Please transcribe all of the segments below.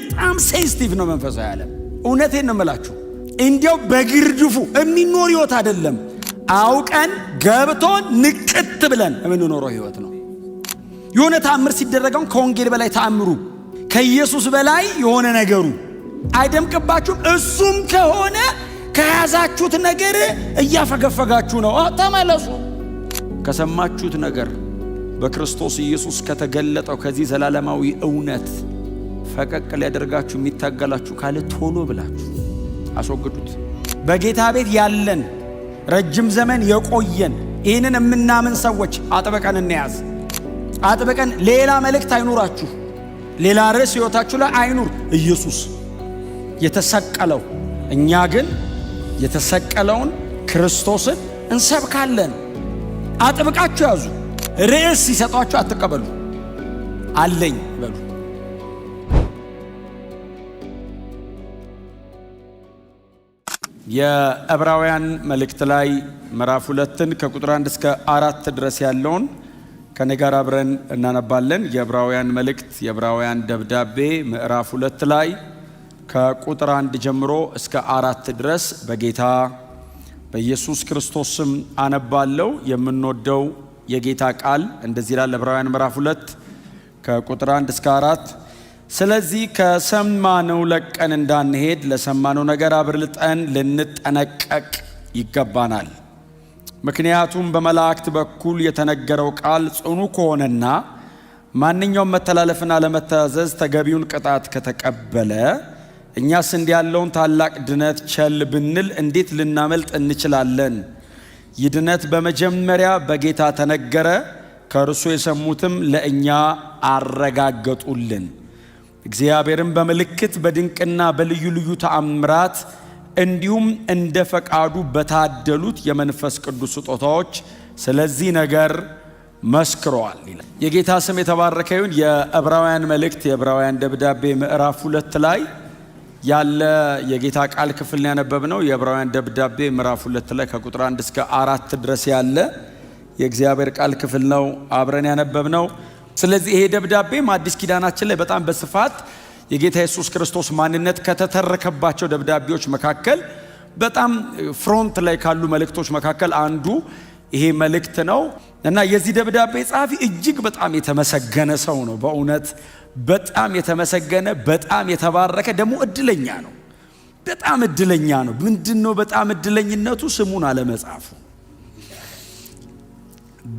በጣም ሴንሲቲቭ ነው መንፈሳዊ ዓለም። እውነቴን ነው የምላችሁ። እንዲያው በግርድፉ የሚኖር ህይወት አይደለም። አውቀን ገብቶን ንቅት ብለን የምንኖረው ህይወት ነው። የሆነ ተአምር ሲደረገው ከወንጌል በላይ ተአምሩ፣ ከኢየሱስ በላይ የሆነ ነገሩ አይደምቅባችሁም? እሱም ከሆነ ከያዛችሁት ነገር እያፈገፈጋችሁ ነው። ተመለሱ። ከሰማችሁት ነገር በክርስቶስ ኢየሱስ ከተገለጠው ከዚህ ዘላለማዊ እውነት ፈቀቅ ሊያደርጋችሁ የሚታገላችሁ ካለ ቶሎ ብላችሁ አስወግዱት። በጌታ ቤት ያለን ረጅም ዘመን የቆየን ይህንን የምናምን ሰዎች አጥብቀን እንያዝ። አጥብቀን ሌላ መልእክት አይኑራችሁ፣ ሌላ ርዕስ ሕይወታችሁ ላይ አይኑር። ኢየሱስ የተሰቀለው፣ እኛ ግን የተሰቀለውን ክርስቶስን እንሰብካለን። አጥብቃችሁ ያዙ። ርዕስ ሲሰጧችሁ አትቀበሉ። አለኝ በሉ። የዕብራውያን መልእክት ላይ ምዕራፍ 2 ከቁጥር 1 እስከ 4 ድረስ ያለውን ከኔ ጋር አብረን እናነባለን። የዕብራውያን መልእክት የዕብራውያን ደብዳቤ ምዕራፍ 2 ላይ ከቁጥር 1 ጀምሮ እስከ 4 ድረስ በጌታ በኢየሱስ ክርስቶስ ስም አነባለሁ። የምንወደው የጌታ ቃል እንደዚህ ይላል። ዕብራውያን ምዕራፍ 2 ከቁጥር 1 እስከ 4 ስለዚህ ከሰማነው ለቀን እንዳንሄድ ለሰማነው ነገር አብልጠን ልንጠነቀቅ ይገባናል። ምክንያቱም በመላእክት በኩል የተነገረው ቃል ጽኑ ከሆነና ማንኛውም መተላለፍና ለመታዘዝ ተገቢውን ቅጣት ከተቀበለ እኛስ እንዲህ ያለውን ታላቅ ድነት ቸል ብንል እንዴት ልናመልጥ እንችላለን? ይህ ድነት በመጀመሪያ በጌታ ተነገረ፣ ከእርሱ የሰሙትም ለእኛ አረጋገጡልን። እግዚአብሔርም በምልክት በድንቅና በልዩ ልዩ ተአምራት እንዲሁም እንደ ፈቃዱ በታደሉት የመንፈስ ቅዱስ ስጦታዎች ስለዚህ ነገር መስክረዋል ይላል። የጌታ ስም የተባረከ ይሁን። የዕብራውያን መልእክት የዕብራውያን ደብዳቤ ምዕራፍ 2 ላይ ያለ የጌታ ቃል ክፍል ያነበብነው የዕብራውያን ደብዳቤ ምዕራፍ 2 ላይ ከቁጥር 1 እስከ 4 ድረስ ያለ የእግዚአብሔር ቃል ክፍል ነው አብረን ያነበብነው። ስለዚህ ይሄ ደብዳቤም አዲስ ኪዳናችን ላይ በጣም በስፋት የጌታ ኢየሱስ ክርስቶስ ማንነት ከተተረከባቸው ደብዳቤዎች መካከል በጣም ፍሮንት ላይ ካሉ መልእክቶች መካከል አንዱ ይሄ መልእክት ነው እና የዚህ ደብዳቤ ጸሐፊ እጅግ በጣም የተመሰገነ ሰው ነው። በእውነት በጣም የተመሰገነ፣ በጣም የተባረከ፣ ደግሞ እድለኛ ነው። በጣም እድለኛ ነው። ምንድነው በጣም እድለኝነቱ? ስሙን አለመጻፉ።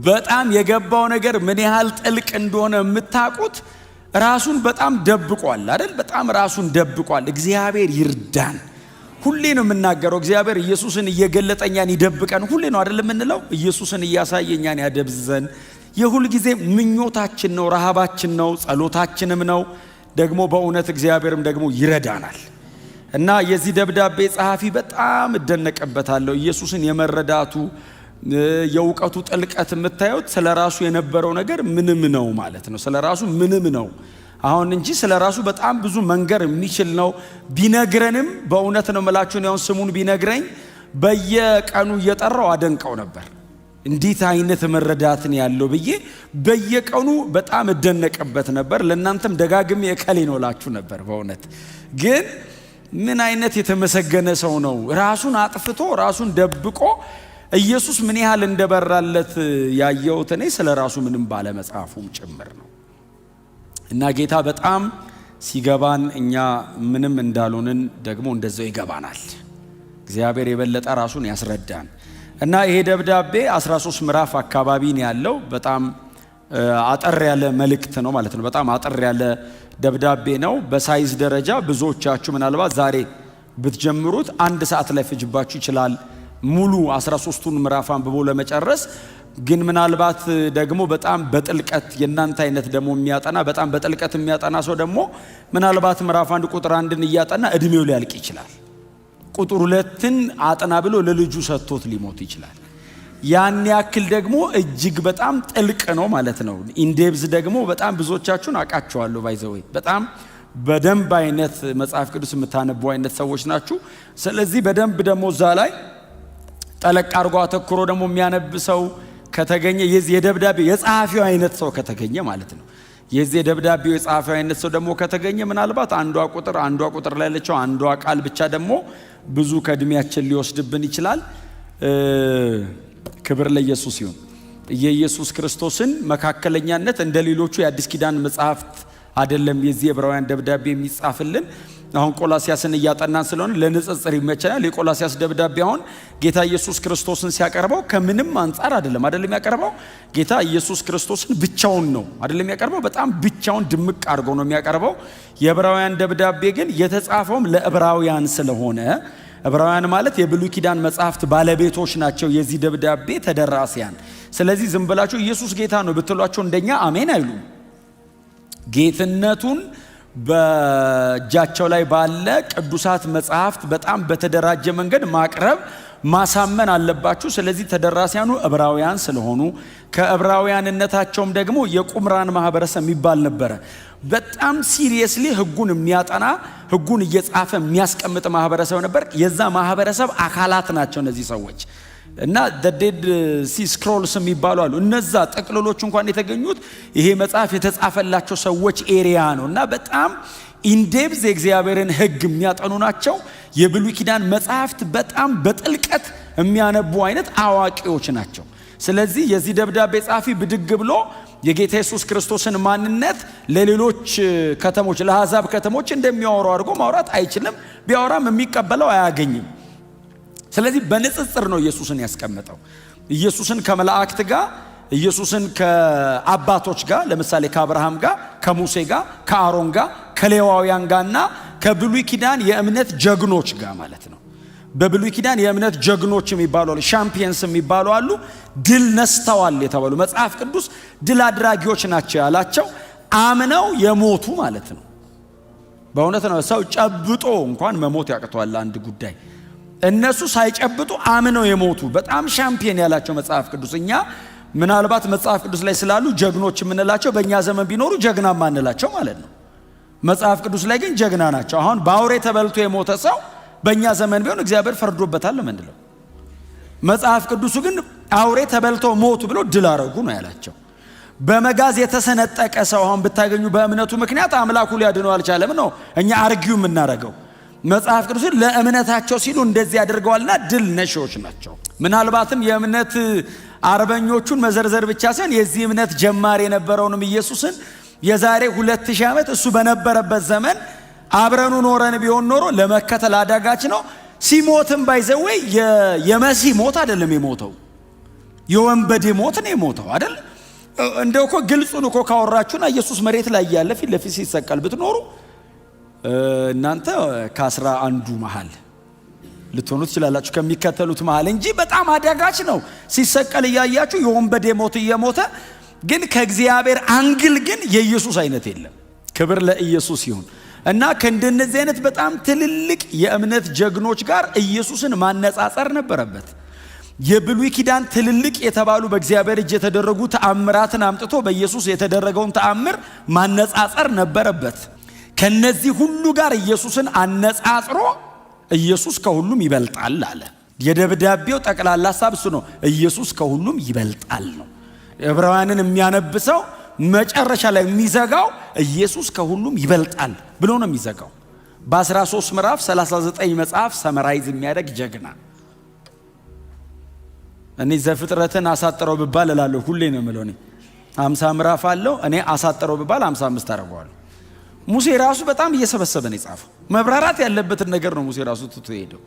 በጣም የገባው ነገር ምን ያህል ጥልቅ እንደሆነ የምታውቁት ራሱን በጣም ደብቋል አይደል? በጣም ራሱን ደብቋል። እግዚአብሔር ይርዳን። ሁሌ ነው የምናገረው። እግዚአብሔር ኢየሱስን እየገለጠ እኛን ይደብቀን። ሁሌ ነው አይደል የምንለው? ኢየሱስን እያሳየ እኛን ያደብዘን የሁል ጊዜ ምኞታችን ነው፣ ረሃባችን ነው፣ ጸሎታችንም ነው። ደግሞ በእውነት እግዚአብሔርም ደግሞ ይረዳናል እና የዚህ ደብዳቤ ጸሐፊ በጣም እደነቅበታለሁ። ኢየሱስን የመረዳቱ የእውቀቱ ጥልቀት የምታዩት ስለ ራሱ የነበረው ነገር ምንም ነው ማለት ነው። ስለ ራሱ ምንም ነው አሁን እንጂ ስለ ራሱ በጣም ብዙ መንገር የሚችል ነው። ቢነግረንም በእውነት ነው የምላችሁን ያውን ስሙን ቢነግረኝ በየቀኑ እየጠራው አደንቀው ነበር። እንዴት አይነት መረዳትን ያለው ብዬ በየቀኑ በጣም እደነቅበት ነበር። ለእናንተም ደጋግሜ የከሌ ነው ላችሁ ነበር። በእውነት ግን ምን አይነት የተመሰገነ ሰው ነው! ራሱን አጥፍቶ ራሱን ደብቆ ኢየሱስ ምን ያህል እንደበራለት ያየሁት እኔ ስለ ራሱ ምንም ባለ መጽሐፉም ጭምር ነው። እና ጌታ በጣም ሲገባን እኛ ምንም እንዳልሆንን ደግሞ እንደዛው ይገባናል። እግዚአብሔር የበለጠ ራሱን ያስረዳን። እና ይሄ ደብዳቤ 13 ምዕራፍ አካባቢ ነው ያለው። በጣም አጠር ያለ መልእክት ነው ማለት ነው። በጣም አጠር ያለ ደብዳቤ ነው። በሳይዝ ደረጃ ብዙዎቻችሁ ምናልባት ዛሬ ብትጀምሩት 1 ሰዓት ላይ ፍጅባችሁ ይችላል ሙሉ 13ቱን ምዕራፍ አንብቦ ለመጨረስ። ግን ምናልባት ደግሞ በጣም በጥልቀት የናንተ አይነት ደግሞ የሚያጠና በጣም በጥልቀት የሚያጠና ሰው ደግሞ ምናልባት ምዕራፍ 1 ቁጥር 1ን እያጠና እድሜው ሊያልቅ ይችላል። ቁጥር 2ን አጠና ብሎ ለልጁ ሰጥቶት ሊሞት ይችላል። ያን ያክል ደግሞ እጅግ በጣም ጥልቅ ነው ማለት ነው። ኢንዴብዝ ደግሞ በጣም ብዙዎቻችሁን አውቃቸዋለሁ። ባይዘወይ በጣም በደንብ አይነት መጽሐፍ ቅዱስ የምታነቡ አይነት ሰዎች ናችሁ። ስለዚህ በደንብ ደግሞ እዛ ላይ ጠለቅ አድርጎ አተኩሮ ደግሞ የሚያነብ ሰው ከተገኘ የዚህ የደብዳቤ የጸሐፊው አይነት ሰው ከተገኘ ማለት ነው የዚህ ደብዳቤው የጻፈው አይነት ሰው ደግሞ ከተገኘ ምናልባት አንዷ ቁጥር ላይ ያለችው አንዷ ቃል ብቻ ደግሞ ብዙ ከእድሜያችን ሊወስድብን ይችላል። ክብር ለኢየሱስ ይሁን። የኢየሱስ ክርስቶስን መካከለኛነት እንደ ሌሎቹ የአዲስ ኪዳን መጽሐፍት አይደለም የዚህ ዕብራውያን ደብዳቤ የሚጻፍልን። አሁን ቆላሲያስን እያጠናን ስለሆነ ለንጽጽር ይመቸናል። የቆላሲያስ ደብዳቤ አሁን ጌታ ኢየሱስ ክርስቶስን ሲያቀርበው ከምንም አንጻር አይደለም ያቀርበው። ጌታ ኢየሱስ ክርስቶስን ብቻውን ነው አይደለም ያቀርበው፣ በጣም ብቻውን ድምቅ አድርጎ ነው የሚያቀርበው። የዕብራውያን ደብዳቤ ግን የተጻፈውም ለዕብራውያን ስለሆነ ዕብራውያን ማለት የብሉይ ኪዳን መጽሐፍት ባለቤቶች ናቸው፣ የዚህ ደብዳቤ ተደራሲያን። ስለዚህ ዝም ብላችሁ ኢየሱስ ጌታ ነው ብትሏቸው እንደኛ አሜን አይሉም። ጌትነቱን በእጃቸው ላይ ባለ ቅዱሳት መጽሐፍት በጣም በተደራጀ መንገድ ማቅረብ ማሳመን አለባችሁ። ስለዚህ ተደራሲያኑ ዕብራውያን ስለሆኑ ከዕብራውያንነታቸውም ደግሞ የቁምራን ማህበረሰብ የሚባል ነበረ። በጣም ሲሪየስሊ ሕጉን የሚያጠና ሕጉን እየጻፈ የሚያስቀምጥ ማህበረሰብ ነበር። የዛ ማህበረሰብ አካላት ናቸው እነዚህ ሰዎች እና ዴድ ሲ ስክሮልስ የሚባሉ አሉ። እነዛ ጥቅልሎች እንኳን የተገኙት ይሄ መጽሐፍ የተጻፈላቸው ሰዎች ኤሪያ ነው እና በጣም ኢንዴፕዝ የእግዚአብሔርን ሕግ የሚያጠኑ ናቸው። የብሉይ ኪዳን መጽሐፍት በጣም በጥልቀት የሚያነቡ አይነት አዋቂዎች ናቸው። ስለዚህ የዚህ ደብዳቤ ጻፊ ብድግ ብሎ የጌታ ኢየሱስ ክርስቶስን ማንነት ለሌሎች ከተሞች ለአሕዛብ ከተሞች እንደሚያወሩ አድርጎ ማውራት አይችልም። ቢያወራም የሚቀበለው አያገኝም። ስለዚህ በንጽጽር ነው ኢየሱስን ያስቀመጠው። ኢየሱስን ከመላእክት ጋር፣ ኢየሱስን ከአባቶች ጋር፣ ለምሳሌ ከአብርሃም ጋር፣ ከሙሴ ጋር፣ ከአሮን ጋር፣ ከሌዋውያን ጋርና ከብሉይ ኪዳን የእምነት ጀግኖች ጋር ማለት ነው። በብሉይ ኪዳን የእምነት ጀግኖች የሚባሉ አሉ፣ ሻምፒየንስ የሚባሉ አሉ። ድል ነስተዋል የተባሉ መጽሐፍ ቅዱስ ድል አድራጊዎች ናቸው ያላቸው አምነው የሞቱ ማለት ነው። በእውነት ነው። ሰው ጨብጦ እንኳን መሞት ያቅተዋል አንድ ጉዳይ። እነሱ ሳይጨብጡ አምነው የሞቱ በጣም ሻምፒየን ያላቸው መጽሐፍ ቅዱስ። እኛ ምናልባት መጽሐፍ ቅዱስ ላይ ስላሉ ጀግኖች የምንላቸው በእኛ ዘመን ቢኖሩ ጀግና ማንላቸው ማለት ነው። መጽሐፍ ቅዱስ ላይ ግን ጀግና ናቸው። አሁን በአውሬ ተበልቶ የሞተ ሰው በእኛ ዘመን ቢሆን እግዚአብሔር ፈርዶበታል ለምንድነው? መጽሐፍ ቅዱሱ ግን አውሬ ተበልቶ ሞቱ ብሎ ድል አረጉ ነው ያላቸው። በመጋዝ የተሰነጠቀ ሰው አሁን ብታገኙ በእምነቱ ምክንያት አምላኩ ሊያድነው አልቻለም ነው እኛ አርጊው የምናረገው። መጽሐፍ ቅዱስ ለእምነታቸው ሲሉ እንደዚህ ያደርገዋልና ድል ነሾች ናቸው። ምናልባትም የእምነት አርበኞቹን መዘርዘር ብቻ ሳይሆን የዚህ እምነት ጀማሪ የነበረውንም ኢየሱስን የዛሬ 2000 ዓመት እሱ በነበረበት ዘመን አብረኑ ኖረን ቢሆን ኖሮ ለመከተል አዳጋች ነው። ሲሞትም ባይዘወይ የመሲህ ሞት አይደለም የሞተው፣ የወንበዴ ሞት ነው የሞተው አይደል? እንደው እኮ ግልጹን እኮ ካወራችሁና ኢየሱስ መሬት ላይ ያለ ፊት ለፊት ሲሰቀል ብትኖሩ እናንተ ከ11 መሃል ልትሆኑ ትችላላችሁ ከሚከተሉት መሃል እንጂ በጣም አዳጋች ነው። ሲሰቀል እያያችሁ የወንበዴ ሞት እየሞተ ግን ከእግዚአብሔር አንግል ግን የኢየሱስ አይነት የለም። ክብር ለኢየሱስ ይሁን። እና ከእንደነዚህ አይነት በጣም ትልልቅ የእምነት ጀግኖች ጋር ኢየሱስን ማነጻጸር ነበረበት። የብሉይ ኪዳን ትልልቅ የተባሉ በእግዚአብሔር እጅ የተደረጉ ተአምራትን አምጥቶ በኢየሱስ የተደረገውን ተአምር ማነጻጸር ነበረበት። ከነዚህ ሁሉ ጋር ኢየሱስን አነጻጽሮ ኢየሱስ ከሁሉም ይበልጣል አለ። የደብዳቤው ጠቅላላ ሐሳብ እሱ ነው። ኢየሱስ ከሁሉም ይበልጣል ነው። ዕብራውያንን የሚያነብሰው መጨረሻ ላይ የሚዘጋው ኢየሱስ ከሁሉም ይበልጣል ብሎ ነው የሚዘጋው። በ13 ምዕራፍ 39 መጽሐፍ ሰመራይዝ የሚያደርግ ጀግና። እኔ ዘፍጥረትን አሳጥረው ብባል እላለሁ፣ ሁሌ ነው የምለው። እኔ 50 ምዕራፍ አለው፣ እኔ አሳጥረው ብባል 55 አደርገዋለሁ። ሙሴ ራሱ በጣም እየሰበሰበ ነው የጻፈው። መብራራት ያለበትን ነገር ነው ሙሴ ራሱ ትቶ ሄደው።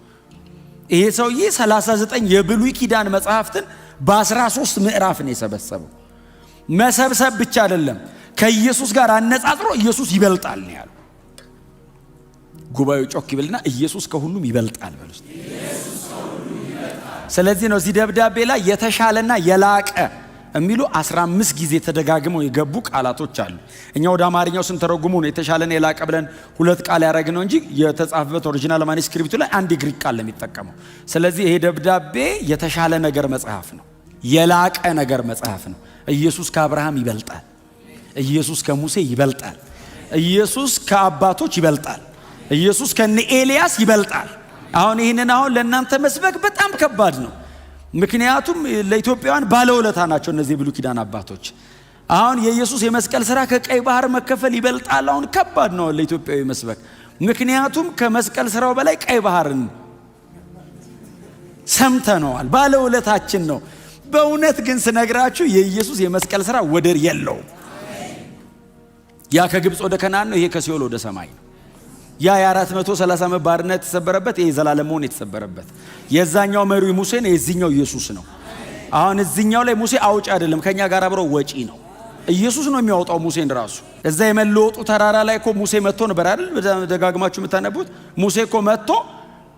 ይሄ ሰውዬ 39 የብሉይ ኪዳን መጽሐፍትን በ13 ምዕራፍ ነው የሰበሰበው። መሰብሰብ ብቻ አይደለም፣ ከኢየሱስ ጋር አነጻጽሮ ኢየሱስ ይበልጣል ነው ያለው። ጉባኤው ጮክ ይበልና ኢየሱስ ከሁሉም ይበልጣል በሉ። ስለዚህ ነው እዚህ ደብዳቤ ላይ የተሻለና የላቀ የሚሉ 15 ጊዜ ተደጋግመው የገቡ ቃላቶች አሉ። እኛ ወደ አማርኛው ስንተረጉሙ ነው የተሻለና የላቀ ብለን 2 ቃል ያደረግነው እንጂ የተጻፈበት ኦሪጂናል ማኑስክሪፕቱ ላይ አንድ ግሪክ ቃል የሚጠቀመው። ስለዚህ ይሄ ደብዳቤ የተሻለ ነገር መጽሐፍ ነው፣ የላቀ ነገር መጽሐፍ ነው። ኢየሱስ ከአብርሃም ይበልጣል። ኢየሱስ ከሙሴ ይበልጣል። ኢየሱስ ከአባቶች ይበልጣል። ኢየሱስ ከነ ኤልያስ ይበልጣል። አሁን ይህንን ለእናንተ መስበክ በጣም ከባድ ነው። ምክንያቱም ለኢትዮጵያውያን ባለውለታ ናቸው እነዚህ ብሉይ ኪዳን አባቶች። አሁን የኢየሱስ የመስቀል ሥራ ከቀይ ባህር መከፈል ይበልጣል። አሁን ከባድ ነው ለኢትዮጵያዊ መስበክ። ምክንያቱም ከመስቀል ሥራው በላይ ቀይ ባህርን ሰምተነዋል፣ ባለውለታችን ነው። በእውነት ግን ስነግራችሁ የኢየሱስ የመስቀል ሥራ ወደር የለውም። ያ ከግብፅ ወደ ከነዓን ነው፣ ይሄ ከሲኦል ወደ ሰማይ ነው። ያ የ430 ዓመት ባርነት የተሰበረበት፣ ይሄ ዘላለም ሞት የተሰበረበት። የዛኛው መሪ ሙሴ ነው፣ የዚህኛው ኢየሱስ ነው። አሁን እዚህኛው ላይ ሙሴ አውጪ አይደለም፣ ከኛ ጋር አብረው ወጪ ነው። ኢየሱስ ነው የሚያወጣው ሙሴን ራሱ። እዛ የመለወጡ ተራራ ላይ እኮ ሙሴ መጥቶ ነበር አይደል? ደጋግማችሁ የምታነቡት ሙሴ እኮ መጥቶ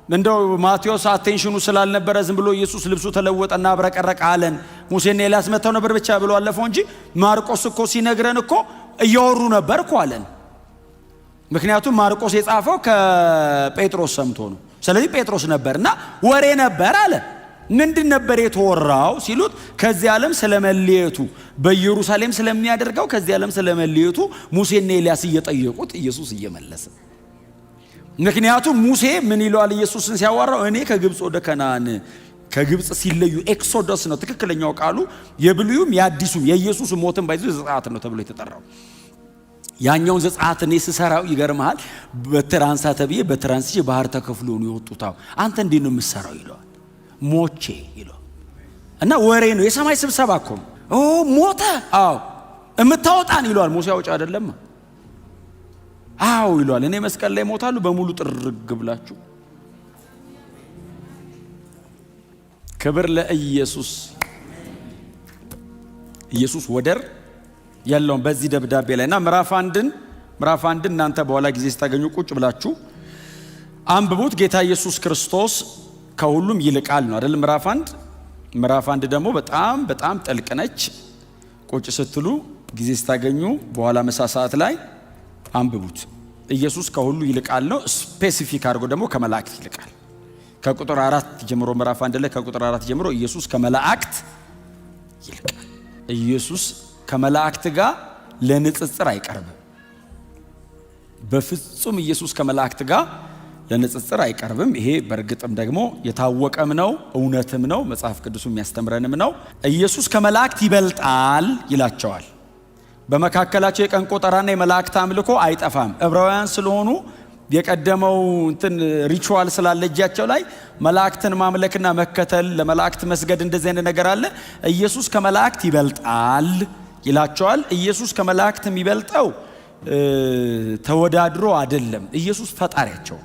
እንደው ማቴዎስ አቴንሽኑ ስላልነበረ ዝም ብሎ ኢየሱስ ልብሱ ተለወጠና አብረቀረቀ አለን። ሙሴና ኤልያስ መጥተው ነበር ብቻ ብሎ አለፈው እንጂ ማርቆስ እኮ ሲነግረን እኮ እያወሩ ነበር እኮ አለን። ምክንያቱም ማርቆስ የጻፈው ከጴጥሮስ ሰምቶ ነው። ስለዚህ ጴጥሮስ ነበርና ወሬ ነበር አለ። ምንድን ነበር የተወራው ሲሉት ከዚህ ዓለም ስለመለየቱ በኢየሩሳሌም ስለሚያደርገው ከዚህ ዓለም ስለመለየቱ ሙሴና ኤልያስ እየጠየቁት ኢየሱስ እየመለሰ። ምክንያቱም ሙሴ ምን ይለዋል ኢየሱስን ሲያዋራው? እኔ ከግብፅ ወደ ከነዓን ከግብፅ ሲለዩ ኤክሶዶስ ነው ትክክለኛው ቃሉ። የብሉይም የአዲሱም የኢየሱስ ሞትን ባይዞ ዘጸአት ነው ተብሎ የተጠራው። ያኛውን ዘጸአት እኔ ስሰራው ይገርምሃል፣ በትራንሳ ተብዬ በትራንስቼ ባህር ተከፍሎ ነው የወጡታው። አንተ እንዴት ነው የምትሰራው ይለዋል። ሞቼ ይለዋል። እና ወሬ ነው፣ የሰማይ ስብሰባ እኮ ነው። ኦ ሞተ፣ አዎ እምታወጣን ይለዋል። ሙሴ አውጭ አይደለም? አዎ ይለዋል። እኔ መስቀል ላይ ሞታሉ በሙሉ ጥርግ ብላችሁ። ክብር ለኢየሱስ። ኢየሱስ ወደር የለውም በዚህ ደብዳቤ ላይና ምዕራፍ አንድን እናንተ በኋላ ጊዜ ስታገኙ ቁጭ ብላችሁ አንብቡት። ጌታ ኢየሱስ ክርስቶስ ከሁሉም ይልቃል ነው አይደል? ምዕራፍ አንድ ደግሞ በጣም ጥልቅ ነች። ቁጭ ስትሉ ጊዜ ስታገኙ በኋላ ምሳ ሰዓት ላይ አንብቡት። ኢየሱስ ከሁሉ ይልቃል ነው። ስፔሲፊክ አድርጎ ደግሞ ከመላእክት ይልቃል። ከቁጥር 4 ጀምሮ ምዕራፍ 1 ላይ ከቁጥር 4 ጀምሮ ኢየሱስ ከመላእክት ይልቃል። ኢየሱስ ከመላእክት ጋር ለንጽጽር አይቀርብም። በፍጹም ኢየሱስ ከመላእክት ጋር ለንጽጽር አይቀርብም። ይሄ በእርግጥም ደግሞ የታወቀም ነው፣ እውነትም ነው፣ መጽሐፍ ቅዱስ የሚያስተምረንም ነው። ኢየሱስ ከመላእክት ይበልጣል ይላቸዋል። በመካከላቸው የቀን ቆጠራና የመላእክት አምልኮ አይጠፋም። ዕብራውያን ስለሆኑ የቀደመው ሪቹዋል ስላለ እጃቸው ላይ መላእክትን ማምለክና መከተል፣ ለመላእክት መስገድ እንደዚህ አይነት ነገር አለ። ኢየሱስ ከመላእክት ይበልጣል ይላቸዋል። ኢየሱስ ከመላእክት የሚበልጠው ተወዳድሮ አይደለም። ኢየሱስ ፈጣሪያቸው፣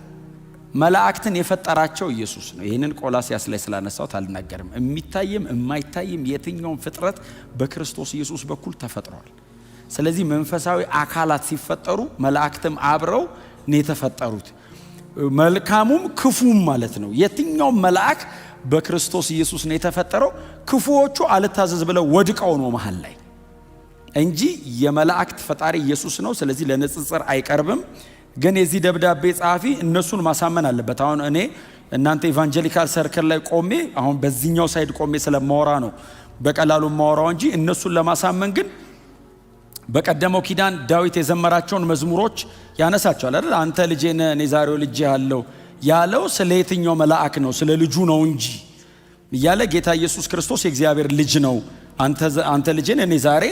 መላእክትን የፈጠራቸው ኢየሱስ ነው። ይህንን ቆላስያስ ላይ ስላነሳሁት አልናገርም። የሚታይም የማይታይም የትኛውም ፍጥረት በክርስቶስ ኢየሱስ በኩል ተፈጥሯል። ስለዚህ መንፈሳዊ አካላት ሲፈጠሩ መላእክትም አብረው ነው የተፈጠሩት። መልካሙም ክፉም ማለት ነው። የትኛውም መልአክ በክርስቶስ ኢየሱስ ነው የተፈጠረው። ክፉዎቹ አልታዘዝ ብለው ወድቀው ነው መሃል ላይ እንጂ የመላእክት ፈጣሪ ኢየሱስ ነው። ስለዚህ ለንጽጽር አይቀርብም። ግን የዚህ ደብዳቤ ጸሐፊ እነሱን ማሳመን አለበት። አሁን እኔ እናንተ ኢቫንጀሊካል ሰርክል ላይ ቆሜ አሁን በዚህኛው ሳይድ ቆሜ ስለማወራ ነው በቀላሉ ማወራው እንጂ እነሱን ለማሳመን ግን በቀደመው ኪዳን ዳዊት የዘመራቸውን መዝሙሮች ያነሳቸዋል አይደል? አንተ ልጄ ነህ እኔ ዛሬው ልጄ ያለው ስለ የትኛው መልአክ ነው? ስለ ልጁ ነው እንጂ እያለ ጌታ ኢየሱስ ክርስቶስ የእግዚአብሔር ልጅ ነው። አንተ ልጄ ነህ እኔ ዛሬ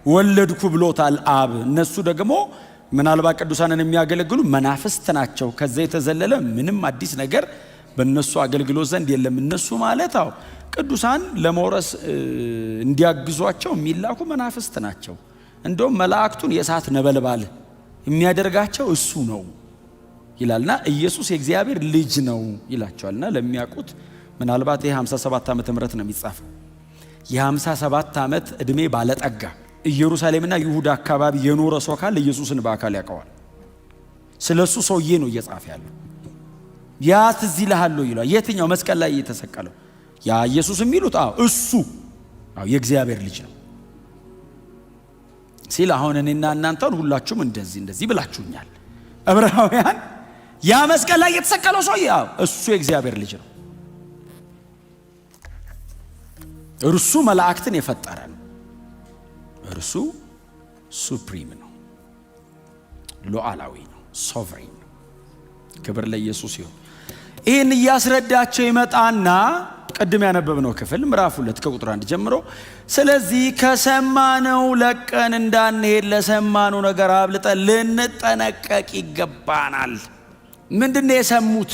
ወለድኩ ብሎታል አብ። እነሱ ደግሞ ምናልባት ቅዱሳንን የሚያገለግሉ መናፍስት ናቸው። ከዛ የተዘለለ ምንም አዲስ ነገር በእነሱ አገልግሎት ዘንድ የለም። እነሱ ማለት ቅዱሳን ለመውረስ እንዲያግዟቸው የሚላኩ መናፍስት ናቸው። እንደውም መላእክቱን የእሳት ነበልባል የሚያደርጋቸው እሱ ነው ይላልና ኢየሱስ የእግዚአብሔር ልጅ ነው ይላቸዋልና ለሚያውቁት ምናልባት ይሄ 57 ዓመተ ምህረት ነው የሚጻፈው። የ57 ዓመት ዕድሜ ባለጠጋ ኢየሩሳሌምና ይሁዳ አካባቢ የኖረ ሰው ካለ ኢየሱስን በአካል ያውቀዋል። ስለሱ ሰውዬ ነው እየጻፈ ያለው። ያ ትዝ ይልሃል ይላል። የትኛው መስቀል ላይ የተሰቀለው ያ ኢየሱስ የሚሉት እሱ የእግዚአብሔር ልጅ ነው ሲል አሁን እኔና እናንተን ሁላችሁም እንደዚህ ብላችሁኛል። ዕብራውያን ያ መስቀል ላይ የተሰቀለው ሰው እሱ የእግዚአብሔር ልጅ ነው። እርሱ መላእክትን የፈጠረ ነው። እርሱ ሱፕሪም ነው፣ ሉዓላዊ ነው፣ ሶቨሬን ነው። ክብር ለኢየሱስ ይሁን። ይህን እያስረዳቸው ይመጣና ቅድም ያነበብነው ክፍል ምዕራፍ 2 ከቁጥር 1 ጀምሮ ስለዚህ ከሰማነው ለቀን እንዳንሄድ ለሰማነው ነገር አብልጠን ልንጠነቀቅ ይገባናል። ምንድነው የሰሙት?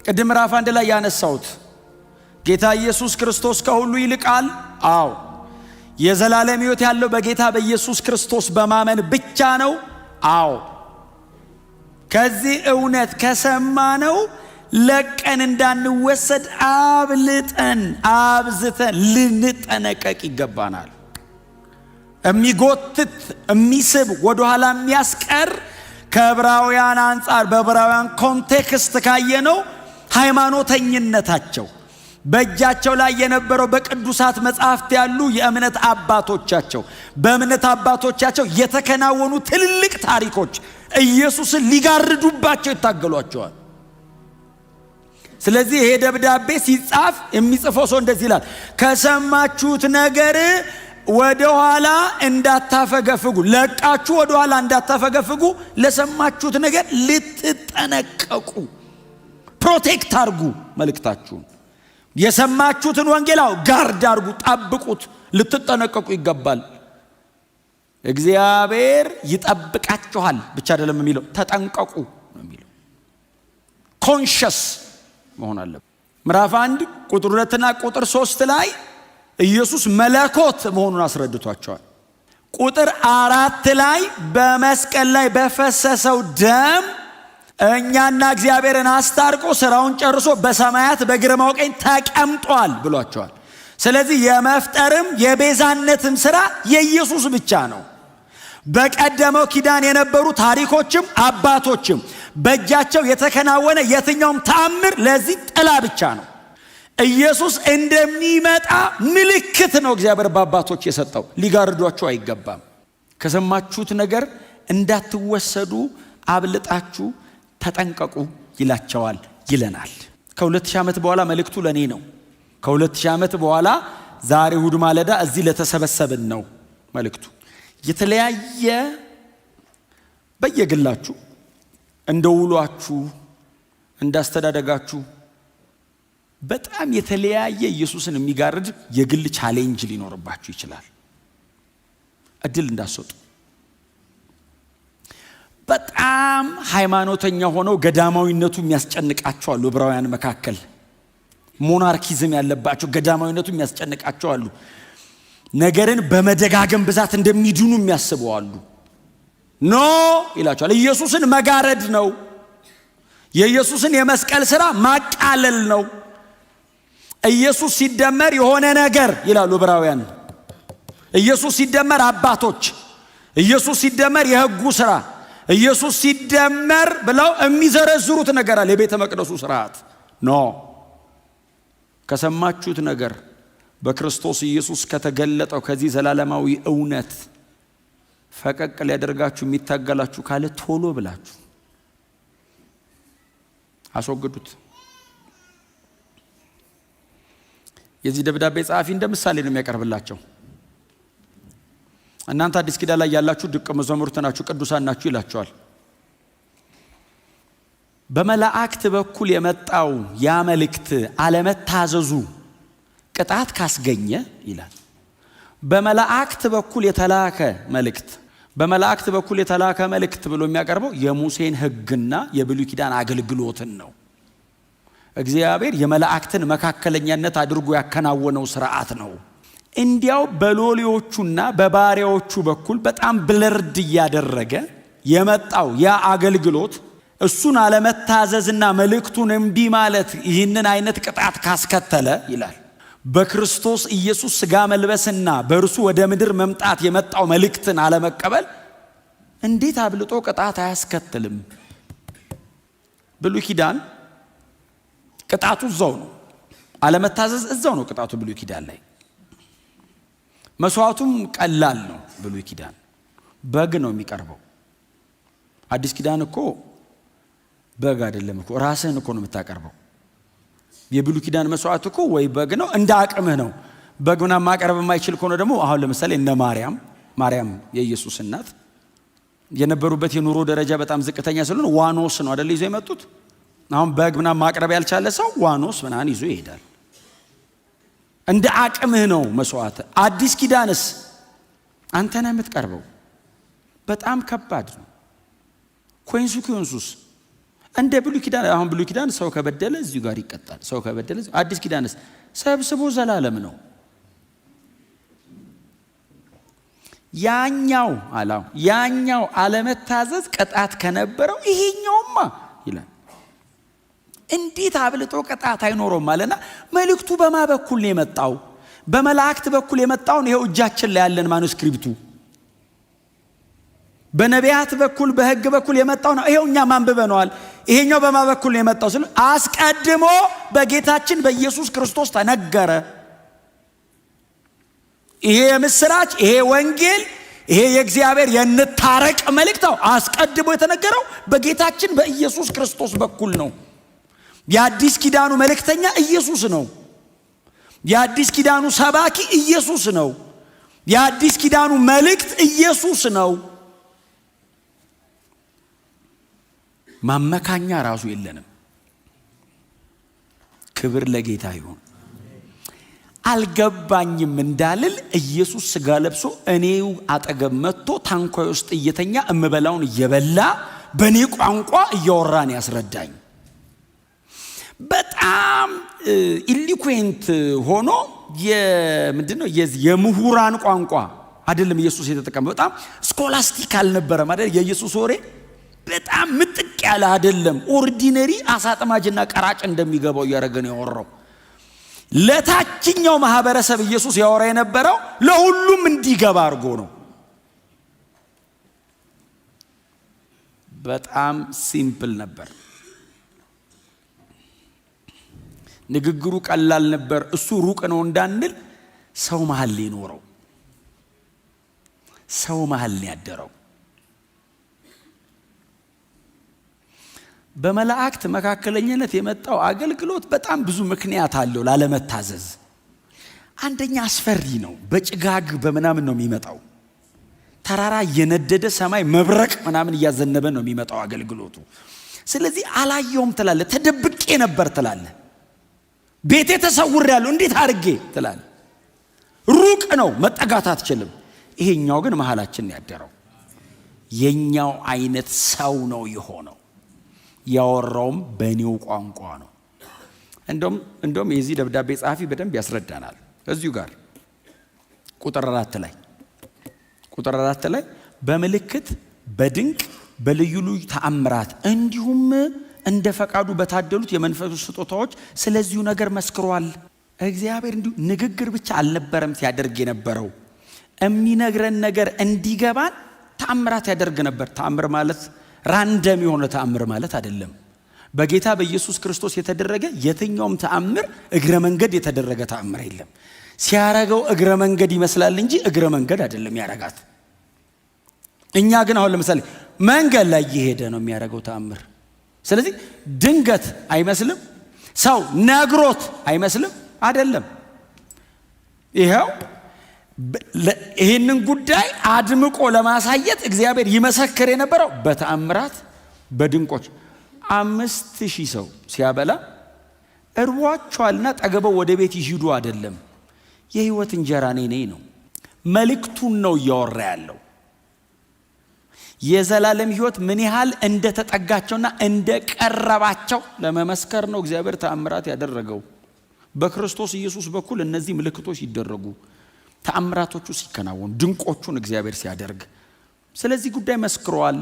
ቅድም ምዕራፍ 1 ላይ ያነሳውት ጌታ ኢየሱስ ክርስቶስ ከሁሉ ይልቃል። አዎ። የዘላለም ሕይወት ያለው በጌታ በኢየሱስ ክርስቶስ በማመን ብቻ ነው። አዎ። ከዚህ እውነት ከሰማነው ለቀን እንዳንወሰድ አብልጠን አብዝተን ልንጠነቀቅ ይገባናል። የሚጎትት የሚስብ ወደ ኋላ የሚያስቀር ከዕብራውያን አንጻር በዕብራውያን ኮንቴክስት ካየነው ሃይማኖተኝነታቸው በእጃቸው ላይ የነበረው በቅዱሳት መጻሕፍት ያሉ የእምነት አባቶቻቸው በእምነት አባቶቻቸው የተከናወኑ ትልልቅ ታሪኮች ኢየሱስን ሊጋርዱባቸው ይታገሏቸዋል። ስለዚህ ይሄ ደብዳቤ ሲጻፍ የሚጽፈው ሰው እንደዚህ ይላል፣ ከሰማችሁት ነገር ወደ ኋላ እንዳታፈገፍጉ፣ ለቃችሁ ወደ ኋላ እንዳታፈገፍጉ ለሰማችሁት ነገር ልትጠነቀቁ፣ ፕሮቴክት አርጉ። መልእክታችሁን የሰማችሁትን ወንጌላው ጋርድ አርጉ፣ ጠብቁት፣ ልትጠነቀቁ ይገባል። እግዚአብሔር ይጠብቃችኋል ብቻ አይደለም የሚለው ተጠንቀቁ ነው የሚለው። ኮንሸስ መሆን አለበት። ምዕራፍ 1 ቁጥር 2 እና ቁጥር 3 ላይ ኢየሱስ መለኮት መሆኑን አስረድቷቸዋል። ቁጥር 4 ላይ በመስቀል ላይ በፈሰሰው ደም እኛና እግዚአብሔርን አስታርቆ ስራውን ጨርሶ በሰማያት በግርማው ቀኝ ተቀምጧል ብሏቸዋል። ስለዚህ የመፍጠርም የቤዛነትም ስራ የኢየሱስ ብቻ ነው። በቀደመው ኪዳን የነበሩ ታሪኮችም አባቶችም በእጃቸው የተከናወነ የትኛውም ተአምር ለዚህ ጥላ ብቻ ነው። ኢየሱስ እንደሚመጣ ምልክት ነው እግዚአብሔር በአባቶች የሰጠው። ሊጋርዷቸው አይገባም። ከሰማችሁት ነገር እንዳትወሰዱ አብልጣችሁ ተጠንቀቁ ይላቸዋል ይለናል። ከ2000 ዓመት በኋላ መልእክቱ ለኔ ነው። ከ2000 ዓመት በኋላ ዛሬ እሁድ ማለዳ እዚህ ለተሰበሰብን ነው መልእክቱ። የተለያየ በየግላችሁ እንደውሏችሁ እንዳስተዳደጋችሁ በጣም የተለያየ ኢየሱስን የሚጋርድ የግል ቻሌንጅ ሊኖርባችሁ ይችላል። እድል እንዳትሰጡ። በጣም ሃይማኖተኛ ሆነው ገዳማዊነቱ የሚያስጨንቃቸው አሉ። ዕብራውያን መካከል ሞናርኪዝም ያለባቸው ገዳማዊነቱ የሚያስጨንቃቸው አሉ። ነገርን በመደጋገም ብዛት እንደሚድኑ የሚያስቡ አሉ። ኖ ይላቸዋል። ኢየሱስን መጋረድ ነው። የኢየሱስን የመስቀል ሥራ ማቃለል ነው። ኢየሱስ ሲደመር የሆነ ነገር ይላሉ ዕብራውያን። ኢየሱስ ሲደመር አባቶች፣ ኢየሱስ ሲደመር የሕጉ ሥራ፣ ኢየሱስ ሲደመር ብለው የሚዘረዝሩት ነገር አለ። የቤተ መቅደሱ ሥርዓት ኖ። ከሰማችሁት ነገር በክርስቶስ ኢየሱስ ከተገለጠው ከዚህ ዘላለማዊ እውነት ፈቀቅ ሊያደርጋችሁ የሚታገላችሁ ካለ ቶሎ ብላችሁ አስወግዱት። የዚህ ደብዳቤ ጸሐፊ እንደ ምሳሌ ነው የሚያቀርብላቸው። እናንተ አዲስ ኪዳን ላይ ያላችሁ ደቀ መዛሙርት ናችሁ፣ ቅዱሳን ናችሁ ይላቸዋል። በመላእክት በኩል የመጣው ያ መልእክት አለመታዘዙ ቅጣት ካስገኘ ይላል። በመላእክት በኩል የተላከ መልእክት በመላእክት በኩል የተላከ መልእክት ብሎ የሚያቀርበው የሙሴን ሕግና የብሉይ ኪዳን አገልግሎትን ነው። እግዚአብሔር የመላእክትን መካከለኛነት አድርጎ ያከናወነው ሥርዓት ነው። እንዲያው በሎሌዎቹና በባሪያዎቹ በኩል በጣም ብለርድ እያደረገ የመጣው ያ አገልግሎት እሱን አለመታዘዝና መልእክቱን እምቢ ማለት ይህንን አይነት ቅጣት ካስከተለ ይላል በክርስቶስ ኢየሱስ ሥጋ መልበስና በእርሱ ወደ ምድር መምጣት የመጣው መልእክትን አለመቀበል እንዴት አብልጦ ቅጣት አያስከትልም? ብሉይ ኪዳን ቅጣቱ እዛው ነው። አለመታዘዝ እዛው ነው ቅጣቱ ብሉይ ኪዳን ላይ። መስዋዕቱም ቀላል ነው። ብሉይ ኪዳን በግ ነው የሚቀርበው። አዲስ ኪዳን እኮ በግ አይደለም እኮ ራስህን እኮ ነው የምታቀርበው። የብሉይ ኪዳን መስዋዕት እኮ ወይ በግ ነው እንደ አቅምህ ነው። በግና ማቀረብ የማይችል ከሆነ ደግሞ አሁን ለምሳሌ እነ ማርያም የኢየሱስ እናት የነበሩበት የኑሮ ደረጃ በጣም ዝቅተኛ ስለሆነ ዋኖስ ነው አይደል ይዞ የመጡት። አሁን በግ ምናምን ማቅረብ ያልቻለ ሰው ዋኖስ ምናምን ይዞ ይሄዳል። እንደ አቅምህ ነው መስዋዕት። አዲስ ኪዳንስ አንተ ነህ የምትቀርበው። በጣም ከባድ ነው። ኮንሲኩዌንሱስ እንደ ብሉይ ኪዳን። አሁን ብሉይ ኪዳን ሰው ከበደለ እዚሁ ጋር ይቀጣል። ሰው ከበደለ አዲስ ኪዳንስ ሰብስቦ ዘላለም ነው። ያኛው አለመታዘዝ ቅጣት ከነበረው ይሄኛውማ ይላል እንዴት አብልጦ ቅጣት አይኖረውም አለና መልእክቱ በማ በኩል ነው የመጣው? በመላእክት በኩል የመጣውን ይሄው እጃችን ላይ ያለን ማኑስክሪፕቱ። በነቢያት በኩል በሕግ በኩል የመጣው ነው ይሄው እኛ ማንበበነዋል። ይሄኛው በማ በኩል ነው የመጣው? ስለ አስቀድሞ በጌታችን በኢየሱስ ክርስቶስ ተነገረ። ይሄ የምስራች፣ ይሄ ወንጌል፣ ይሄ የእግዚአብሔር የንታረቅ መልእክት ነው። አስቀድሞ የተነገረው በጌታችን በኢየሱስ ክርስቶስ በኩል ነው። የአዲስ ኪዳኑ መልእክተኛ ኢየሱስ ነው። የአዲስ ኪዳኑ ሰባኪ ኢየሱስ ነው። የአዲስ ኪዳኑ መልእክት ኢየሱስ ነው። ማመካኛ ራሱ የለንም። ክብር ለጌታ ይሁን። አልገባኝም እንዳልል ኢየሱስ ሥጋ ለብሶ እኔው አጠገብ መጥቶ ታንኳይ ውስጥ እየተኛ እምበላውን እየበላ በኔ ቋንቋ እያወራን ያስረዳኝ። በጣም ኢሊኩዌንት ሆኖ ምንድነው የምሁራን ቋንቋ አይደለም ኢየሱስ የተጠቀመው። በጣም ስኮላስቲክ አልነበረም አይደል? የኢየሱስ ወሬ በጣም ምጥቅ ያለ አይደለም። ኦርዲነሪ አሳጥማጅና ቀራጭ እንደሚገባው እያደረገ ነው ያወራው። ለታችኛው ማህበረሰብ ኢየሱስ ያወራ የነበረው ለሁሉም እንዲገባ አድርጎ ነው። በጣም ሲምፕል ነበር። ንግግሩ ቀላል ነበር። እሱ ሩቅ ነው እንዳንል ሰው መሃል ላይ ኖረው፣ ሰው መሃል ላይ ያደረው። በመላእክት መካከለኛነት የመጣው አገልግሎት በጣም ብዙ ምክንያት አለው ላለመታዘዝ። አንደኛ አስፈሪ ነው። በጭጋግ በምናምን ነው የሚመጣው። ተራራ እየነደደ ሰማይ መብረቅ ምናምን እያዘነበ ነው የሚመጣው አገልግሎቱ። ስለዚህ አላየውም ትላለ፣ ተደብቄ ነበር ትላለ፣ ቤቴ ተሰውሬያለሁ እንዴት አድርጌ ትላለ። ሩቅ ነው መጠጋት አትችልም። ይሄኛው ግን መሃላችን ያደረው የኛው አይነት ሰው ነው የሆነው። ያወራውም በኔው ቋንቋ ነው። እንደውም የዚህ ደብዳቤ ጸሐፊ በደንብ ያስረዳናል። እዚሁ ጋር ቁጥር 4 ላይ በምልክት በድንቅ በልዩ ልዩ ተአምራት እንዲሁም እንደ ፈቃዱ በታደሉት የመንፈሱ ስጦታዎች ስለዚሁ ነገር መስክሯል። እግዚአብሔር እንዲሁ ንግግር ብቻ አልነበረም ሲያደርግ የነበረው፣ የሚነግረን ነገር እንዲገባን ተአምራት ያደርግ ነበር። ተአምር ማለት ራንደም የሆነ ተአምር ማለት አይደለም። በጌታ በኢየሱስ ክርስቶስ የተደረገ የትኛውም ተአምር እግረ መንገድ የተደረገ ተአምር የለም። ሲያረገው እግረ መንገድ ይመስላል እንጂ እግረ መንገድ አይደለም ያረጋት። እኛ ግን አሁን ለምሳሌ መንገድ ላይ እየሄደ ነው የሚያረገው ተአምር። ስለዚህ ድንገት አይመስልም። ሰው ነግሮት አይመስልም፣ አይደለም። ይህንን ጉዳይ አድምቆ ለማሳየት እግዚአብሔር ይመሰክር የነበረው በተአምራት በድንቆች። 5000 ሰው ሲያበላ እርቧቸዋልና ጠገበው ወደ ቤት ይሂዱ አይደለም። የህይወት እንጀራ እኔ ነኝ ነው። መልእክቱን ነው እያወራ ያለው። የዘላለም ህይወት ምን ያህል እንደተጠጋቸውና እንደቀረባቸው ለመመስከር ነው እግዚአብሔር ተአምራት ያደረገው። በክርስቶስ ኢየሱስ በኩል እነዚህ ምልክቶች ሲደረጉ፣ ተአምራቶቹ ሲከናወኑ፣ ድንቆቹን እግዚአብሔር ሲያደርግ ስለዚህ ጉዳይ መስክሯል።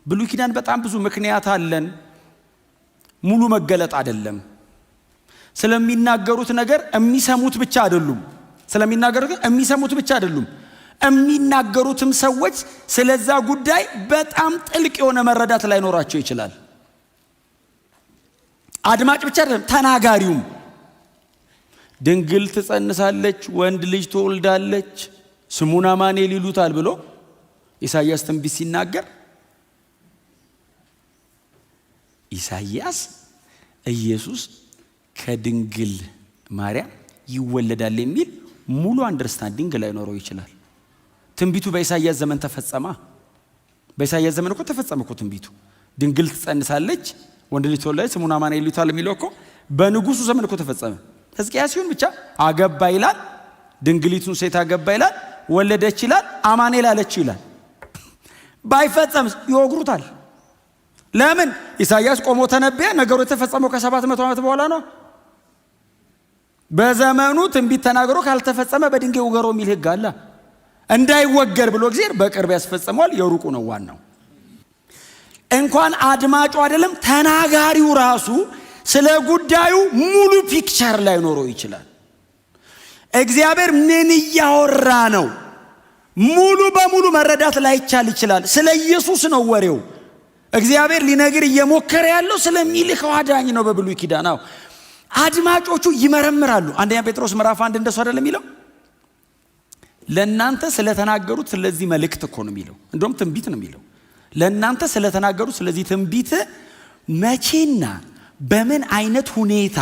ብሉይ ኪዳን በጣም ብዙ ምክንያት አለን። ሙሉ መገለጥ አይደለም። ስለሚናገሩት ነገር የሚሰሙት ብቻ አይደሉም። የሚናገሩትም ሰዎች ስለዛ ጉዳይ በጣም ጥልቅ የሆነ መረዳት ላይኖራቸው ይችላል። አድማጭ ብቻ አይደለም፣ ተናጋሪውም። ድንግል ትጸንሳለች፣ ወንድ ልጅ ትወልዳለች፣ ስሙን አማኑኤል ይሉታል ብሎ ኢሳይያስ ትንቢት ሲናገር ኢሳይያስ ኢየሱስ ከድንግል ማርያም ይወለዳል የሚል ሙሉ አንደርስታንዲንግ ላይኖረው ይችላል። ትንቢቱ በኢሳይያስ ዘመን ተፈጸመ። በኢሳይያስ ዘመን እኮ ተፈጸመ እኮ ትንቢቱ። ድንግል ትጸንሳለች፣ ወንድ ልጅ ትወልዳለች፣ ስሙን አማኑኤል ይሉታል የሚለው እኮ በንጉሱ ዘመን እኮ ተፈጸመ። ሕዝቅያስ ሲሆን ብቻ አገባ ይላል፣ ድንግሊቱን ሴት አገባ ይላል፣ ወለደች ይላል፣ አማኑኤል አለችው ይላል። ባይፈጸም ይወግሩታል። ለምን? ኢሳይያስ ቆሞ ተነበየ። ነገሩ የተፈጸመው ከ700 ዓመት በኋላ ነው። በዘመኑ ትንቢት ተናግሮ ካልተፈጸመ በድንጋይ ውገሮ የሚል ሕግ አለ። እንዳይወገር ብሎ እግዚአብሔር በቅርብ ያስፈጽመዋል። የሩቁ ነው ዋናው። እንኳን አድማጩ አይደለም ተናጋሪው ራሱ ስለ ጉዳዩ ሙሉ ፒክቸር ላይ ኖረው ይችላል። እግዚአብሔር ምን እያወራ ነው ሙሉ በሙሉ መረዳት ላይቻል ይችላል። ስለ ኢየሱስ ነው ወሬው። እግዚአብሔር ሊነግር እየሞከረ ያለው ስለሚልከው አዳኝ ነው። በብሉይ ኪዳን አድማጮቹ ይመረምራሉ። አንደኛ ጴጥሮስ ምዕራፍ 1 እንደሱ አይደለም የሚለው? ለእናንተ ስለተናገሩት ስለዚህ መልእክት እኮ ነው የሚለው። እንደውም ትንቢት ነው የሚለው። ለእናንተ ስለተናገሩት ስለዚህ ትንቢት መቼና በምን አይነት ሁኔታ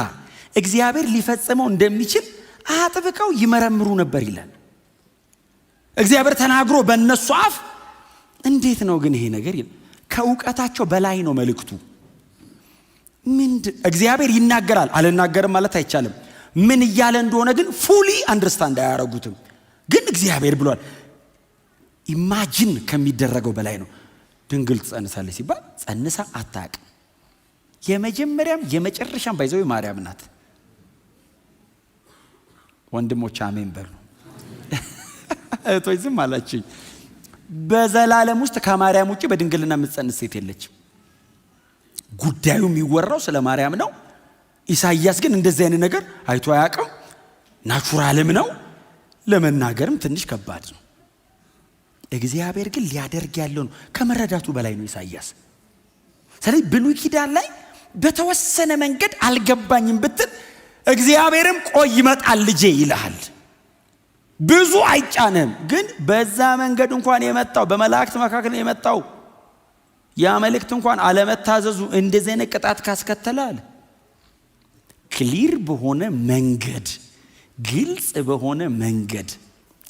እግዚአብሔር ሊፈጽመው እንደሚችል አጥብቀው ይመረምሩ ነበር ይላል። እግዚአብሔር ተናግሮ በእነሱ አፍ እንዴት ነው ግን ይሄ ነገር? ከእውቀታቸው በላይ ነው መልእክቱ። እግዚአብሔር ይናገራል፣ አልናገርም ማለት አይቻልም። ምን እያለ እንደሆነ ግን ፉሊ አንደርስታንድ አያረጉትም። ግን እግዚአብሔር ብሏል። ኢማጂን ከሚደረገው በላይ ነው። ድንግል ትጸንሳለች ሲባል ጸንሳ አታውቅም። የመጀመሪያም የመጨረሻም ባይዘው ማርያም ናት። ወንድሞች አሜን በሉ። እህቶች ዝም አላችሁኝ። በዘላለም ውስጥ ከማርያም ውጪ በድንግልና የምትጸንስ ሴት የለችም። ጉዳዩ የሚወራው ስለ ማርያም ነው። ኢሳይያስ ግን እንደዚህ አይነት ነገር አይቶ አያውቅም። ናቹራልም ነው፣ ለመናገርም ትንሽ ከባድ ነው። እግዚአብሔር ግን ሊያደርግ ያለው ነው ከመረዳቱ በላይ ነው ኢሳይያስ። ስለዚህ ብሉይ ኪዳን ላይ በተወሰነ መንገድ አልገባኝም ብትል እግዚአብሔርም ቆይ ይመጣል ልጄ ይልሃል። ብዙ አይጫንም። ግን በዛ መንገድ እንኳን የመጣው በመላእክት መካከል የመጣው ያ መልእክት እንኳን አለመታዘዙ እንደዚህ አይነት ቅጣት ካስከተላል ክሊር በሆነ መንገድ ግልጽ በሆነ መንገድ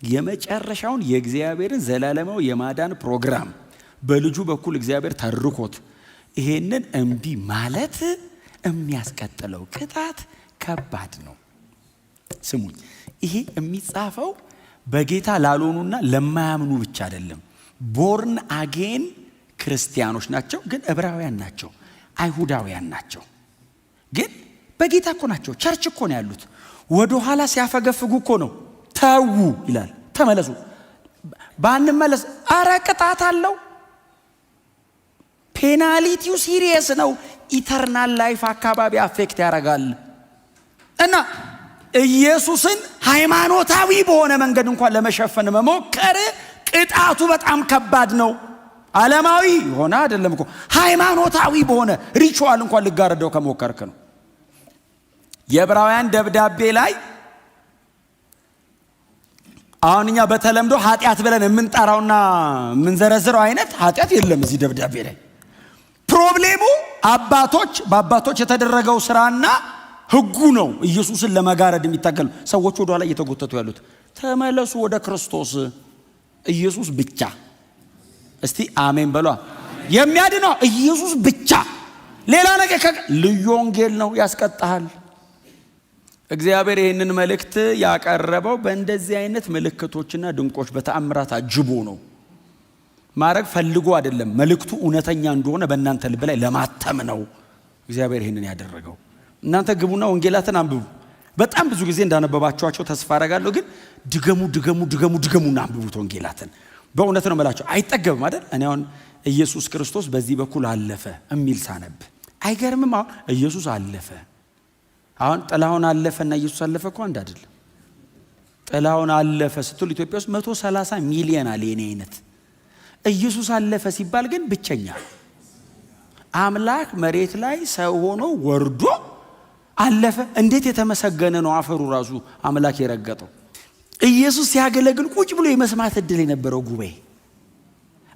የመጨረሻውን የእግዚአብሔርን ዘላለማዊ የማዳን ፕሮግራም በልጁ በኩል እግዚአብሔር ተርኮት ይሄንን እምቢ ማለት የሚያስቀጥለው ቅጣት ከባድ ነው። ስሙኝ፣ ይሄ የሚጻፈው በጌታ ላልሆኑና ለማያምኑ ብቻ አይደለም። ቦርን አጌን ክርስቲያኖች ናቸው፣ ግን ዕብራውያን ናቸው፣ አይሁዳውያን ናቸው፣ ግን በጌታ እኮ ናቸው። ቸርች እኮ ነው ያሉት። ወደ ኋላ ሲያፈገፍጉ እኮ ነው ተዉ ይላል። ተመለሱ። ባንመለስ አረ ቅጣት አለው። ፔናሊቲው ሲሪየስ ነው። ኢተርናል ላይፍ አካባቢ አፌክት ያደርጋል። እና ኢየሱስን ሃይማኖታዊ በሆነ መንገድ እንኳን ለመሸፈን መሞከር ቅጣቱ በጣም ከባድ ነው። ዓለማዊ ሆነ አይደለም እኮ ሃይማኖታዊ በሆነ ሪቹዋል እንኳን ልጋረደው ከሞከርክ ነው። የዕብራውያን ደብዳቤ ላይ አሁን እኛ በተለምዶ ኃጢአት ብለን የምንጠራውና የምንዘረዝረው አይነት ኃጢአት የለም እዚህ ደብዳቤ ላይ። ፕሮብሌሙ በአባቶች የተደረገው ስራና ሕጉ ነው ኢየሱስን ለመጋረድ የሚታገሉ ሰዎች ወደ ኋላ እየተጎተቱ ያሉት። ተመለሱ ወደ ክርስቶስ ኢየሱስ ብቻ። እስቲ አሜን በሏ። የሚያድነው ኢየሱስ ብቻ። ሌላ ነገር ልዩ ወንጌል ነው፣ ያስቀጣሃል። እግዚአብሔር ይህንን መልእክት ያቀረበው በእንደዚህ አይነት ምልክቶችና ድንቆች በተአምራት አጅቦ ነው። ማድረግ ፈልጎ አይደለም። መልእክቱ እውነተኛ እንደሆነ በእናንተ ልብ ላይ ለማተም ነው እግዚአብሔር ይህንን ያደረገው። እናንተ ግቡና ወንጌላትን አንብቡ። በጣም ብዙ ጊዜ እንዳነበባችኋቸው ተስፋ አደርጋለሁ። ግን ድገሙና አንብቡት ወንጌላትን። በእውነት ነው የምላቸው፣ አይጠገብም አይደል? እኔ አሁን ኢየሱስ ክርስቶስ በዚህ በኩል አለፈ የሚል ሳነብ አይገርምም? አሁን ኢየሱስ አለፈ፣ አሁን ጥላሁን አለፈና ኢየሱስ አለፈ እኮ አንድ አይደለም። ጥላሁን አለፈ ስትል ኢትዮጵያ ውስጥ 130 ሚሊዮን አለ የኔ አይነት። ኢየሱስ አለፈ ሲባል ግን ብቸኛ አምላክ መሬት ላይ ሰው ሆኖ ወርዶ አለፈ። እንዴት የተመሰገነ ነው አፈሩ ራሱ አምላክ የረገጠው። ኢየሱስ ሲያገለግል ቁጭ ብሎ የመስማት እድል የነበረው ጉባኤ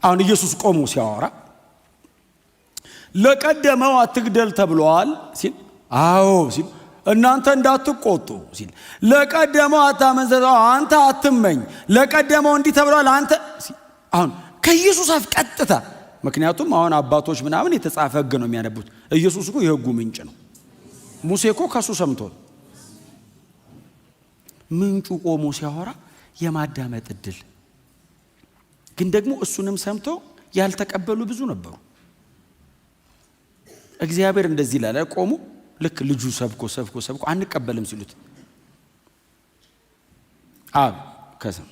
አሁን ኢየሱስ ቆሞ ሲያወራ ለቀደመው አትግደል ተብሏል ሲል አዎ ሲል እናንተ እንዳትቆጡ ሲል ለቀደመው አታመንዝር አንተ አትመኝ ለቀደመው እንዲህ ተብሏል አንተ አሁን ከኢየሱስ አፍ ቀጥታ። ምክንያቱም አሁን አባቶች ምናምን የተጻፈ ሕግ ነው የሚያነቡት። ኢየሱስ እኮ የሕጉ ምንጭ ነው። ሙሴ እኮ ከሱ ሰምቶ ምንጩ ቆሞ ሲያወራ የማዳመጥ እድል ግን ደግሞ እሱንም ሰምቶ ያልተቀበሉ ብዙ ነበሩ። እግዚአብሔር እንደዚህ ይላል ቆሙ ልክ ልጁ ሰብኮ አንቀበልም ሲሉት አብ ከሰም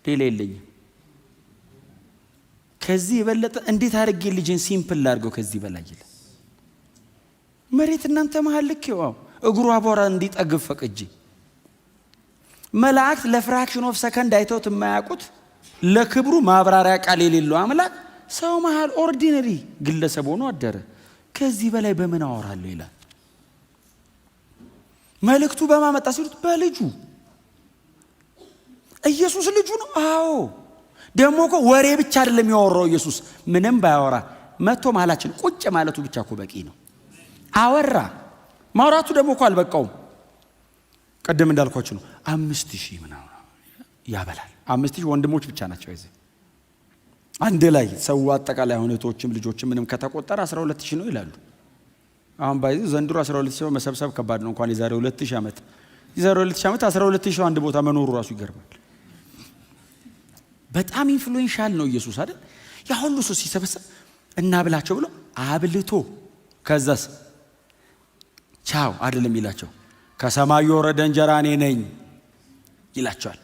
ሌላ የለኝም ከዚህ የበለጠ እንዴት አድርጌ ልጅን ሲምፕል ላድርገው ከዚህ በላይ ይላል። መሬት እናንተ መሃል ልክ ይዋው እግሩ አቧራ እንዲጠግብ ፈቅጄ መላእክት ለፍራክሽን ኦፍ ሰከንድ አይተውት የማያውቁት ለክብሩ ማብራሪያ ቃል የሌለው አምላክ ሰው መሃል ኦርዲነሪ ግለሰብ ሆኖ አደረ። ከዚህ በላይ በምን አወራለሁ ይላል። መልእክቱ በማመጣ ሲሉት በልጁ ኢየሱስ ልጁ ነው። አዎ ደግሞ እኮ ወሬ ብቻ አይደለም ያወራው ኢየሱስ ምንም ባያወራ መጥቶ መሃላችን ቁጭ ማለቱ ብቻ እኮ በቂ ነው። አወራ ማውራቱ ደግሞ እኮ አልበቃውም። ቀደም እንዳልኳችሁ ነው 5000 ምናምን ያበላል። 5000 ወንድሞች ብቻ ናቸው እዚህ አንድ ላይ ሰው አጠቃላይ እህቶችም ልጆችም ምንም ከተቆጠረ 12000 ነው ይላሉ። አሁን ባይዚ ዘንድሮ 12000 መሰብሰብ ከባድ ነው። እንኳን የዛሬ 2000 ዓመት 12000 አንድ ቦታ መኖሩ ራሱ ይገርማል። በጣም ኢንፍሉዌንሻል ነው ኢየሱስ አይደል? ያ ሁሉ ሰው ሲሰበሰብ እናብላቸው ብሎ አብልቶ ከዛስ ቻው አይደለም ይላቸው ከሰማይ የወረደ እንጀራ እኔ ነኝ ይላቸዋል።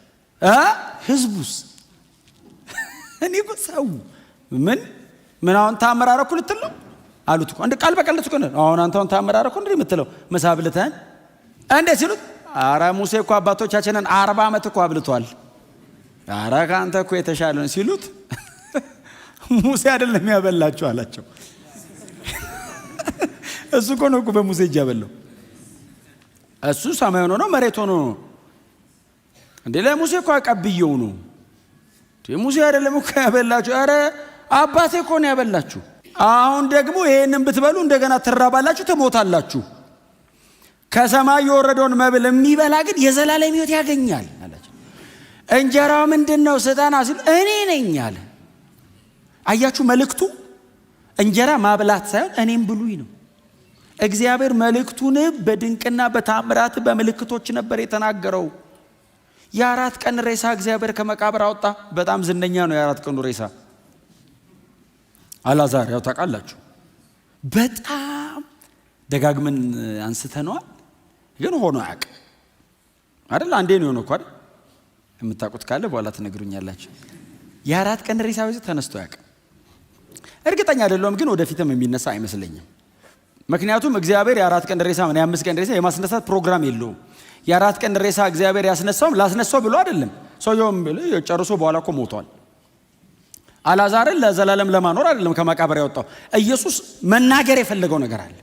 ህዝቡስ እኔ እኮ ሰው ምን አሁን ታመራረኩ ልትል ነው አሉት እኮ እንደ ቃል በቃል ልትቆ ነው አሁን አንተውን ታመራረኩ እንዴ የምትለው ምሳ ብልተን እንዴ ሲሉት አረ ሙሴ እኮ አባቶቻችንን 40 ዓመት እኮ አብልቷል። አረ ካንተ እኮ የተሻለ ነው ሲሉት ሙሴ አይደለም ያበላችሁ አላቸው። እሱ እኮ ነው እኮ በሙሴ እጅ ያበላው። እሱ ሰማይ ሆኖ ነው መሬት ሆኖ ነው እንዴ? ለሙሴ እኮ አቀብየው ነው ሙሴ አይደለም እኮ ያበላችሁ። አረ አባቴ እኮ ነው ያበላችሁ። አሁን ደግሞ ይሄንን ብትበሉ እንደገና ትራባላችሁ ትሞታላችሁ። ከሰማይ የወረደውን መብል የሚበላ ግን የዘላለም ሕይወት ያገኛል አላቸው። እንጀራው ምንድነው ስጠና ሲል እኔ ነኝ አለ። አያችሁ መልእክቱ እንጀራ ማብላት ሳይሆን እኔም ብሉኝ ነው። እግዚአብሔር መልእክቱን በድንቅና በታምራት በምልክቶች ነበር የተናገረው። የ4 ቀን ሬሳ እግዚአብሔር ከመቃብር አወጣ። በጣም ዝነኛ ነው የ4 ቀኑ ሬሳ አላዛር። ያው ታውቃላችሁ በጣም ደጋግመን አንስተነዋል፣ ግን ሆኖ አያውቅም አይደል? አንዴ ነው የሆነው እኮ አይደል? የምታውቁት ካለ በኋላ ትነግሩኛላችሁ። የ4 ቀን ሬሳ ይዞ ተነስቶ አያውቅም። እርግጠኛ አይደለሁም፣ ግን ወደፊትም የሚነሳ አይመስለኝም። ምክንያቱም እግዚአብሔር የ4 ቀን ሬሳ ምን የ5 ቀን ሬሳ የማስነሳት ፕሮግራም የለውም። የ4 ቀን ሬሳ እግዚአብሔር ያስነሳውም ላስነሳው ብሎ አይደለም። ሰውየውም ጨርሶ በኋላ እኮ ሞቷል። አላዛርን ለዘላለም ለማኖር አይደለም ከመቃብር ያወጣው። ኢየሱስ መናገር የፈለገው ነገር አለ።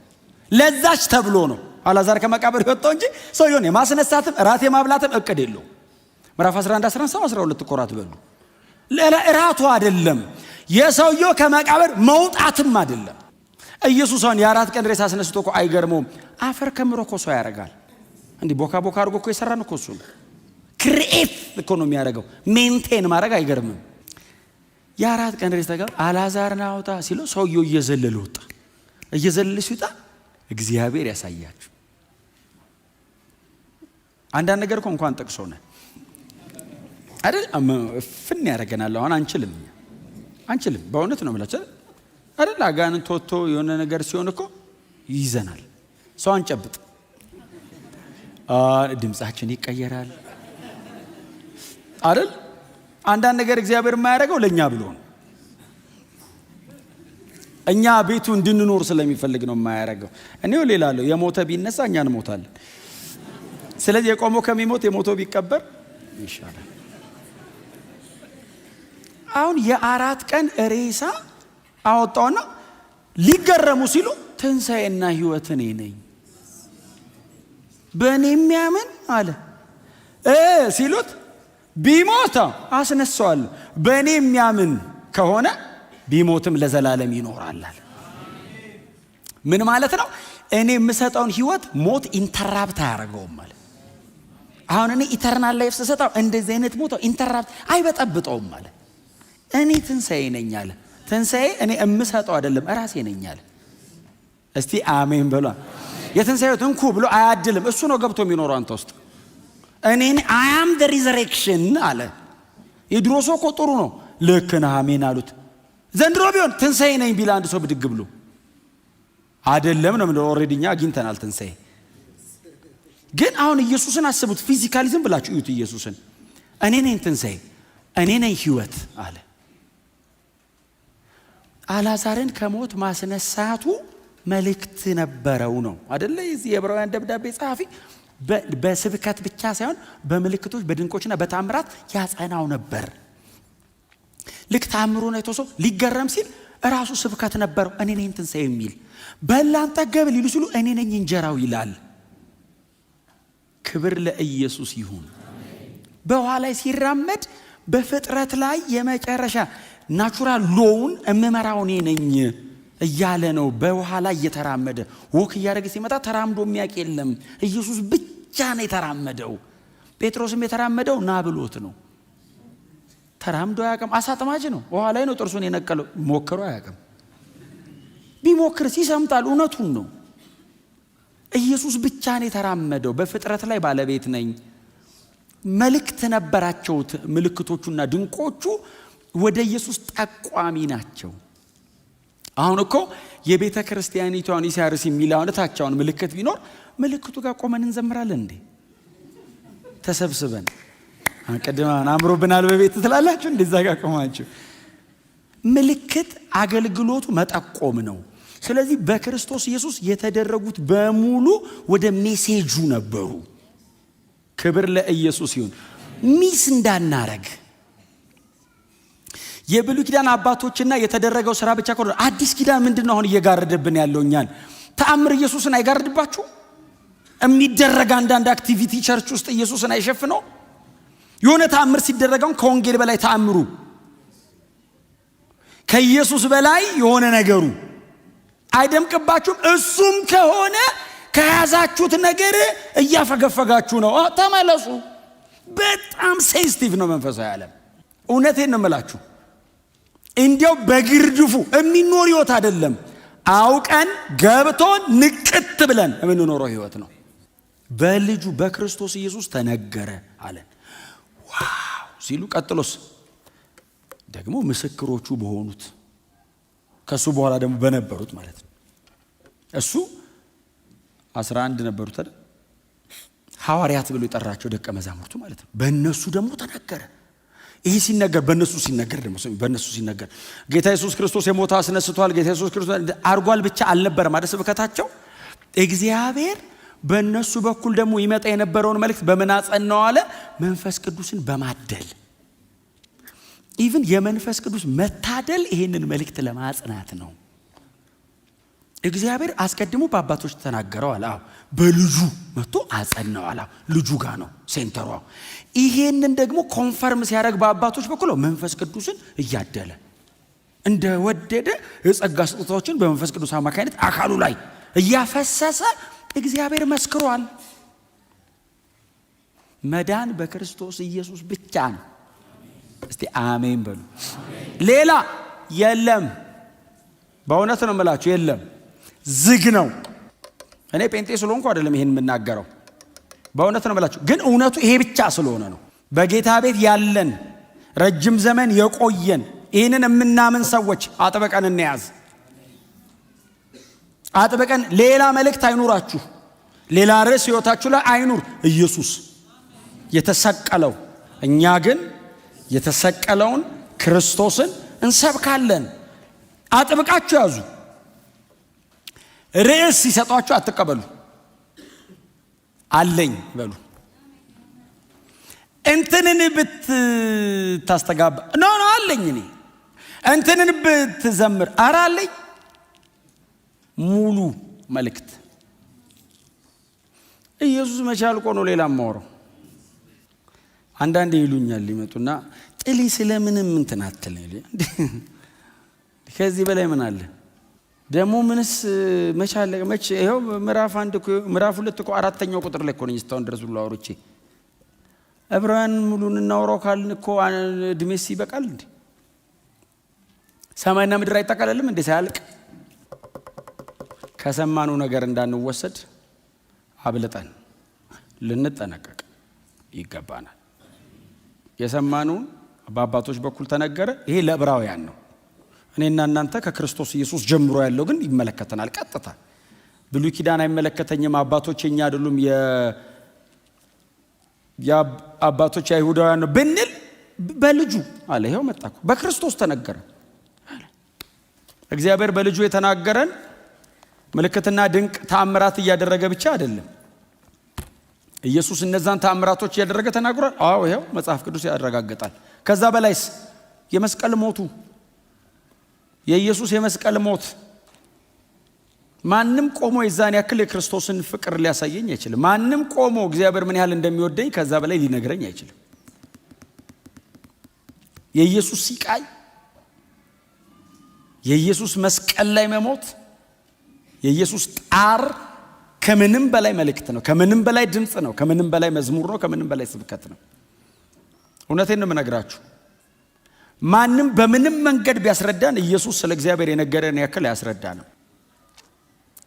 ለዛች ተብሎ ነው አላዛር ከመቃብር የወጣው እንጂ ሰውየውን የማስነሳትም ራት የማብላትም እቅድ የለው። ምዕራፍ 11 12 እኮ ራት በሉ ለራቱ አይደለም። የሰውየው ከመቃብር መውጣትም አይደለም። ኢየሱስ አሁን የ4 ቀን ሬሳ አስነስቶ እኮ አይገርመውም። አፈር ከምሮ እኮ ሰው ያደርጋል። እንዲህ ቦካ አድርጎ እኮ የሰራን እኮ እሱ ክሪኤት እኮ ነው የሚያደርገው። ሜንቴን ማድረግ አይገርምም። የ4 ቀን ሬሳ ጋር አላዛርን አውጣ ሲለው ሰውየው እየዘለለ ወጣ። እየዘለለ ሲወጣ እግዚአብሔር ያሳያችሁ። አንዳንድ ነገር እኮ እንኳን ጠቅሶ ነው አይደል? ፍን ያደርገናል። አሁን አንችልም በእውነት ነው የምላችሁ አይደል? አጋንንት ወጥቶ የሆነ ነገር ሲሆን እኮ ይይዘናል። ሰው አንጨብጥ፣ ድምጻችን ይቀየራል አይደል? አንዳንድ ነገር እግዚአብሔር የማያደርገው ለኛ ብሎ ነው። እኛ ቤቱ እንድንኖር ስለሚፈልግ ነው የማያደርገው። እኔው ሌላለው የሞተ ቢነሳ እኛ እንሞታለን። ስለዚህ የቆመው ከሚሞት የሞተው ቢቀበር ይሻላል። አሁን የ4 ቀን ሬሳ አወጣውና ሊገረሙ ሲሉ ትንሣኤና ሕይወት እኔ ነኝ፣ በእኔ የሚያምን አለ ሲሉት ቢሞት አስነሳዋለሁ፣ በእኔ የሚያምን ከሆነ ቢሞትም ለዘላለም ይኖራል አለ። ምን ማለት ነው? እኔ የምሰጠውን ሕይወት ሞት ኢንተራፕት አያደርገውም ማለት። አሁን እኔ ኢተርናል ላይፍ ስሰጠው እንደዚህ አይነት ሞት ኢንተራፕት አይበጠብጠውም ማለት። እኔ ትንሣኤ ነኝ አለ። ትንሣኤ እኔ የምሰጠው አይደለም ራሴ ነኝ አለ። እስቲ አሜን በሏ። የትንሣኤ ሕይወት እንኩ ብሎ አያድልም። እሱ ነው ገብቶ የሚኖረው አንተ ውስጥ። እኔን I am the resurrection አለ። የድሮ ሰው እኮ ጥሩ ነው። ልክ ነህ አሜን አሉት። ዘንድሮ ቢሆን ትንሣኤ ነኝ ቢል አንድ ሰው ብድግ ብሎ አይደለም ነው ምን ኦሬዲ እኛ አግኝተናል ትንሣኤ። ግን አሁን ኢየሱስን አስቡት፣ ፊዚካሊዝም ብላችሁ እዩት ኢየሱስን። እኔ ነኝ ትንሣኤ፣ እኔ ነኝ ሕይወት አለ። አልዓዛርን ከሞት ማስነሳቱ መልእክት ነበረው ነው አይደለ? የዚህ የዕብራውያን ደብዳቤ ጸሐፊ በስብከት ብቻ ሳይሆን በምልክቶች በድንቆችና በታምራት ያጸናው ነበር። ልክ ታምሩን አይቶ ሰው ሊገረም ሲል ራሱ ስብከት ነበረው። እኔ ነኝ ትንሣኤ የሚል በላን ጠገብ ሊሉ ሲሉ እኔ ነኝ እንጀራው ይላል። ክብር ለኢየሱስ ይሁን። በውሃ ላይ ሲራመድ በፍጥረት ላይ የመጨረሻ ናቹራል ሎውን እመመራው እኔ ነኝ እያለ ነው። በውሃ ላይ እየተራመደ ወክ እያደረገ ሲመጣ ተራምዶ የሚያውቅ የለም። ኢየሱስ ብቻ ነው የተራመደው። ጴጥሮስም የተራመደው ና ብሎት ነው። ተራምዶ አያውቅም። አሳ አጥማጅ ነው። ውሃ ላይ ነው ጥርሱን የነቀለው። ሞክሮ አያውቅም። ቢሞክር ሲሰምታል። እውነቱን ነው። ኢየሱስ ብቻ ነው የተራመደው። በፍጥረት ላይ ባለቤት ነኝ። መልእክት ነበራቸው። ምልክቶቹና ድንቆቹ ወደ ኢየሱስ ጠቋሚ ናቸው። አሁን እኮ የቤተ ክርስቲያኒቷን ኢሳርስ የሚላውን ታቻውን ምልክት ቢኖር ምልክቱ ጋር ቆመን እንዘምራለን እንዴ? ተሰብስበን አቀደማን አምሮብናል በቤት ትላላችሁ እንደዛ ጋር ቆማችሁ። ምልክት አገልግሎቱ መጠቆም ነው። ስለዚህ በክርስቶስ ኢየሱስ የተደረጉት በሙሉ ወደ ሜሴጁ ነበሩ። ክብር ለኢየሱስ ይሁን። ሚስ እንዳናረግ የብሉይ ኪዳን አባቶችና የተደረገው ስራ ብቻ ቆሮ አዲስ ኪዳን ምንድነው አሁን እየጋረደብን ያለው? እኛን ተአምር ኢየሱስን አይጋርድባችሁ? የሚደረግ አንዳንድ አክቲቪቲ ቸርች ውስጥ ኢየሱስን አይሸፍነው? የሆነ ተአምር ሲደረገው ከወንጌል በላይ ተአምሩ፣ ከኢየሱስ በላይ የሆነ ነገሩ አይደምቅባችሁም? እሱም ከሆነ ከያዛችሁት ነገር እያፈገፈጋችሁ ነው። ተመለሱ። በጣም ሴንሲቲቭ ነው መንፈሳዊ ዓለም። እውነቴን ነው የምላችሁ። እንዲያው በግርድፉ የሚኖር ህይወት አይደለም። አውቀን ገብቶን ንቅት ብለን የምንኖረው ህይወት ነው። በልጁ በክርስቶስ ኢየሱስ ተነገረ አለን። ዋው ሲሉ ቀጥሎስ ደግሞ ምስክሮቹ በሆኑት ከሱ በኋላ ደግሞ በነበሩት ማለት ነው። እሱ 11 ነበሩት አይደል? ሐዋርያት ብሎ የጠራቸው ደቀ መዛሙርቱ ማለት ነው። በእነሱ ደግሞ ተነገረ። ይሄ ሲነገር በእነሱ ሲነገር ደግሞ በእነሱ ሲነገር ጌታ ኢየሱስ ክርስቶስ የሞተ አስነስቷል፣ ጌታ ኢየሱስ ክርስቶስ አርጓል ብቻ አልነበረም ማለት ስብከታቸው። እግዚአብሔር በእነሱ በኩል ደግሞ ይመጣ የነበረውን መልእክት በምን አጸናው አለ? መንፈስ ቅዱስን በማደል። ኢቭን የመንፈስ ቅዱስ መታደል ይሄንን መልእክት ለማጽናት ነው። እግዚአብሔር አስቀድሞ በአባቶች ተናገረው አለ። በልጁ መጥቶ አጸናው አለ። ልጁ ጋር ነው ሴንተሩ። ይሄንን ደግሞ ኮንፈርም ሲያደርግ በአባቶች በኩል መንፈስ ቅዱስን እያደለ እንደወደደ የጸጋ ስጦታዎችን በመንፈስ ቅዱስ አማካይነት አካሉ ላይ እያፈሰሰ እግዚአብሔር መስክሯል። መዳን በክርስቶስ ኢየሱስ ብቻ ነው። እስቲ አሜን በሉ። ሌላ የለም። በእውነት ነው የምላችሁ፣ የለም። ዝግ ነው። እኔ ጴንጤ ስለሆንኩ አይደለም ይሄን የምናገረው፣ በእውነት ነው የምላችሁ። ግን እውነቱ ይሄ ብቻ ስለሆነ ነው። በጌታ ቤት ያለን ረጅም ዘመን የቆየን ይህንን የምናምን ሰዎች አጥብቀን እንያዝ። አጥብቀን ሌላ መልእክት አይኑራችሁ፣ ሌላ ርዕስ ህይወታችሁ ላይ አይኑር። ኢየሱስ የተሰቀለው፣ እኛ ግን የተሰቀለውን ክርስቶስን እንሰብካለን። አጥብቃችሁ ያዙ። ርዕስ ሲሰጧችሁ አትቀበሉ። አለኝ በሉ። እንትንን ብታስተጋባ ኖ አለኝ እኔ እንትንን ብትዘምር ኧረ አለኝ። ሙሉ መልእክት ኢየሱስ መቻል ቆኖ ሌላ ማወራው። አንዳንዴ ይሉኛል ይመጡና ጥሊ ስለምንም እንትን አትልኝ። ከዚህ በላይ ምን አለ ደግሞ? ምንስ መቻል መች ይሄው ምዕራፍ 1 ምዕራፍ 2 እኮ 4ኛው ቁጥር ላይ እኮ ነኝ እስካሁን ድረስ ሁሉ አውርቼ። ዕብራውያን ሙሉን እናውራው ካልን እኮ እድሜስ ይበቃል እንዴ? ሰማይና ምድር አይጠቃለልም እንዴ ሳያልቅ? ከሰማኑ ነገር እንዳንወሰድ አብልጠን ልንጠነቀቅ ይገባናል። የሰማነውን በአባቶች በኩል ተነገረ። ይሄ ለዕብራውያን ነው። እኔና እናንተ ከክርስቶስ ኢየሱስ ጀምሮ ያለው ግን ይመለከተናል ቀጥታ። ብሉይ ኪዳን አይመለከተኝም፣ አባቶች የኛ አይደሉም፣ የአባቶች አይሁዳውያን ነው ብንል በልጁ አለ። ይሄው መጣኩ በክርስቶስ ተነገረ። እግዚአብሔር በልጁ የተናገረን ምልክትና ድንቅ ተአምራት እያደረገ ብቻ አይደለም። ኢየሱስ እነዛን ተአምራቶች እያደረገ ተናግሯል። አዎ ይሄው መጽሐፍ ቅዱስ ያረጋግጣል። ከዛ በላይስ የመስቀል ሞቱ፣ የኢየሱስ የመስቀል ሞት ማንም ቆሞ የዛን ያክል የክርስቶስን ፍቅር ሊያሳየኝ አይችልም። ማንም ቆሞ እግዚአብሔር ምን ያህል እንደሚወደኝ ከዛ በላይ ሊነግረኝ አይችልም። የኢየሱስ ሲቃይ፣ የኢየሱስ መስቀል ላይ መሞት፣ የኢየሱስ ጣር ከምንም በላይ መልእክት ነው። ከምንም በላይ ድምፅ ነው። ከምንም በላይ መዝሙር ነው። ከምንም በላይ ስብከት ነው። እውነቴን ነው የምነግራችሁ። ማንም በምንም መንገድ ቢያስረዳን ኢየሱስ ስለ እግዚአብሔር የነገረን ያክል አያስረዳንም።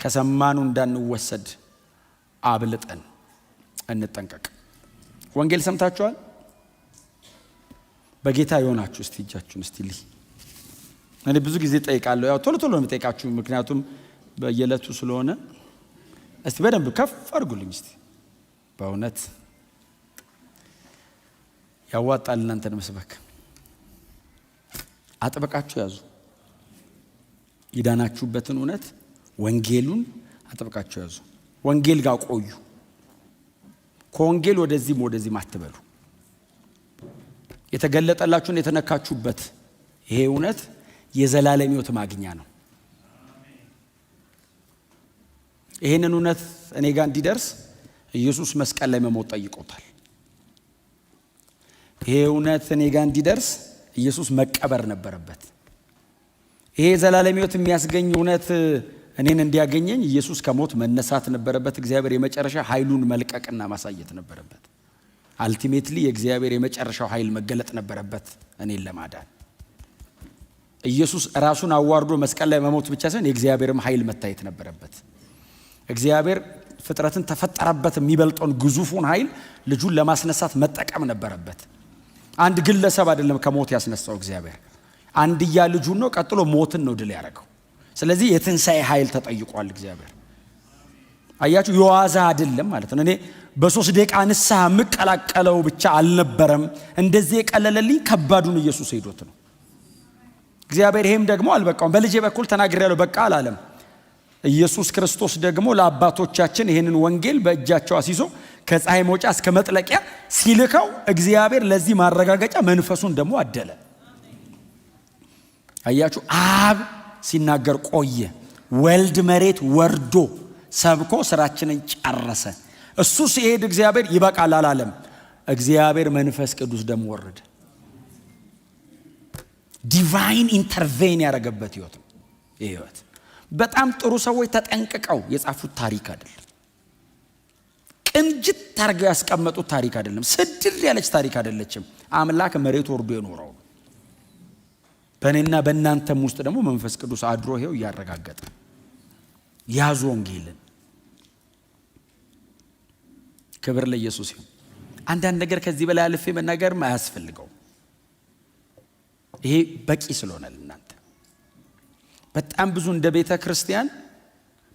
ከሰማኑ እንዳንወሰድ አብልጠን እንጠንቀቅ። ወንጌል ሰምታችኋል? በጌታ የሆናችሁ እስቲ እጃችሁን እስቲ ልይ። እኔ ብዙ ጊዜ ጠይቃለሁ። ያው ቶሎ ቶሎ ነው የምጠይቃችሁ፣ ምክንያቱም በየዕለቱ ስለሆነ። እስቲ በደንብ ከፍ አድርጉልኝ እስቲ። በእውነት ያዋጣል እናንተን መስበክ። አጥብቃችሁ ያዙ የዳናችሁበትን እውነት፣ ወንጌሉን አጥብቃችሁ ያዙ። ወንጌል ጋር ቆዩ። ከወንጌል ወደዚህም አትበሉ። የተገለጠላችሁን የተነካችሁበት ይሄ እውነት የዘላለም ሕይወት ማግኛ ነው። ይሄንን እውነት እኔ ጋር እንዲደርስ ኢየሱስ መስቀል ላይ መሞት ጠይቆታል። ይሄ እውነት እኔ ጋር እንዲደርስ ኢየሱስ መቀበር ነበረበት። ይሄ የዘላለም ሕይወት የሚያስገኝ እውነት እኔን እንዲያገኘኝ ኢየሱስ ከሞት መነሳት ነበረበት። እግዚአብሔር የመጨረሻ ኃይሉን መልቀቅና ማሳየት ነበረበት። አልቲሜትሊ የእግዚአብሔር የመጨረሻው ኃይል መገለጥ ነበረበት እኔን ለማዳን። ኢየሱስ ራሱን አዋርዶ መስቀል ላይ መሞት ብቻ ሳይሆን የእግዚአብሔርም ኃይል መታየት ነበረበት። እግዚአብሔር ፍጥረትን ተፈጠረበት የሚበልጠውን ግዙፉን ኃይል ልጁን ለማስነሳት መጠቀም ነበረበት። አንድ ግለሰብ አይደለም ከሞት ያስነሳው እግዚአብሔር፣ አንድያ ልጁን ነው። ቀጥሎ ሞትን ነው ድል ያደረገው። ስለዚህ የትንሣኤ ኃይል ተጠይቋል እግዚአብሔር። አያችሁ፣ የዋዛ አይደለም ማለት ነው። እኔ በ3 ደቂቃ ንስሐ የምቀላቀለው ብቻ አልነበረም። እንደዚህ የቀለለልኝ ከባዱን ኢየሱስ ሄዶት ነው እግዚአብሔር። ይሄም ደግሞ አልበቃውም። በልጄ በኩል ተናግሬያለሁ በቃ አላለም። ኢየሱስ ክርስቶስ ደግሞ ለአባቶቻችን ይሄንን ወንጌል በእጃቸው አስይዞ ከፀሐይ መውጫ እስከ መጥለቂያ ሲልከው እግዚአብሔር ለዚህ ማረጋገጫ መንፈሱን ደግሞ አደለ። አያችሁ፣ አብ ሲናገር ቆየ። ወልድ መሬት ወርዶ ሰብኮ ስራችንን ጨረሰ። እሱ ሲሄድ እግዚአብሔር ይበቃል አላለም። እግዚአብሔር መንፈስ ቅዱስ ደግሞ ወረደ። ዲቫይን ኢንተርቬን ያደረገበት ህይወት ነው። ይህ ህይወት በጣም ጥሩ ሰዎች ተጠንቅቀው የጻፉት ታሪክ አይደለም። ቅንጅት ታርገው ያስቀመጡት ታሪክ አይደለም። ስድር ያለች ታሪክ አይደለችም። አምላክ መሬት ወርዶ የኖረው በእኔና በእናንተም ውስጥ ደግሞ መንፈስ ቅዱስ አድሮ ይሄው እያረጋገጠ ያዙ ወንጌልን። ክብር ለኢየሱስ ይሁን። አንዳንድ ነገር ከዚህ በላይ አልፌ መናገርም አያስፈልገውም። ይሄ በቂ ስለሆነ ለእናንተ በጣም ብዙ እንደ ቤተ ክርስቲያን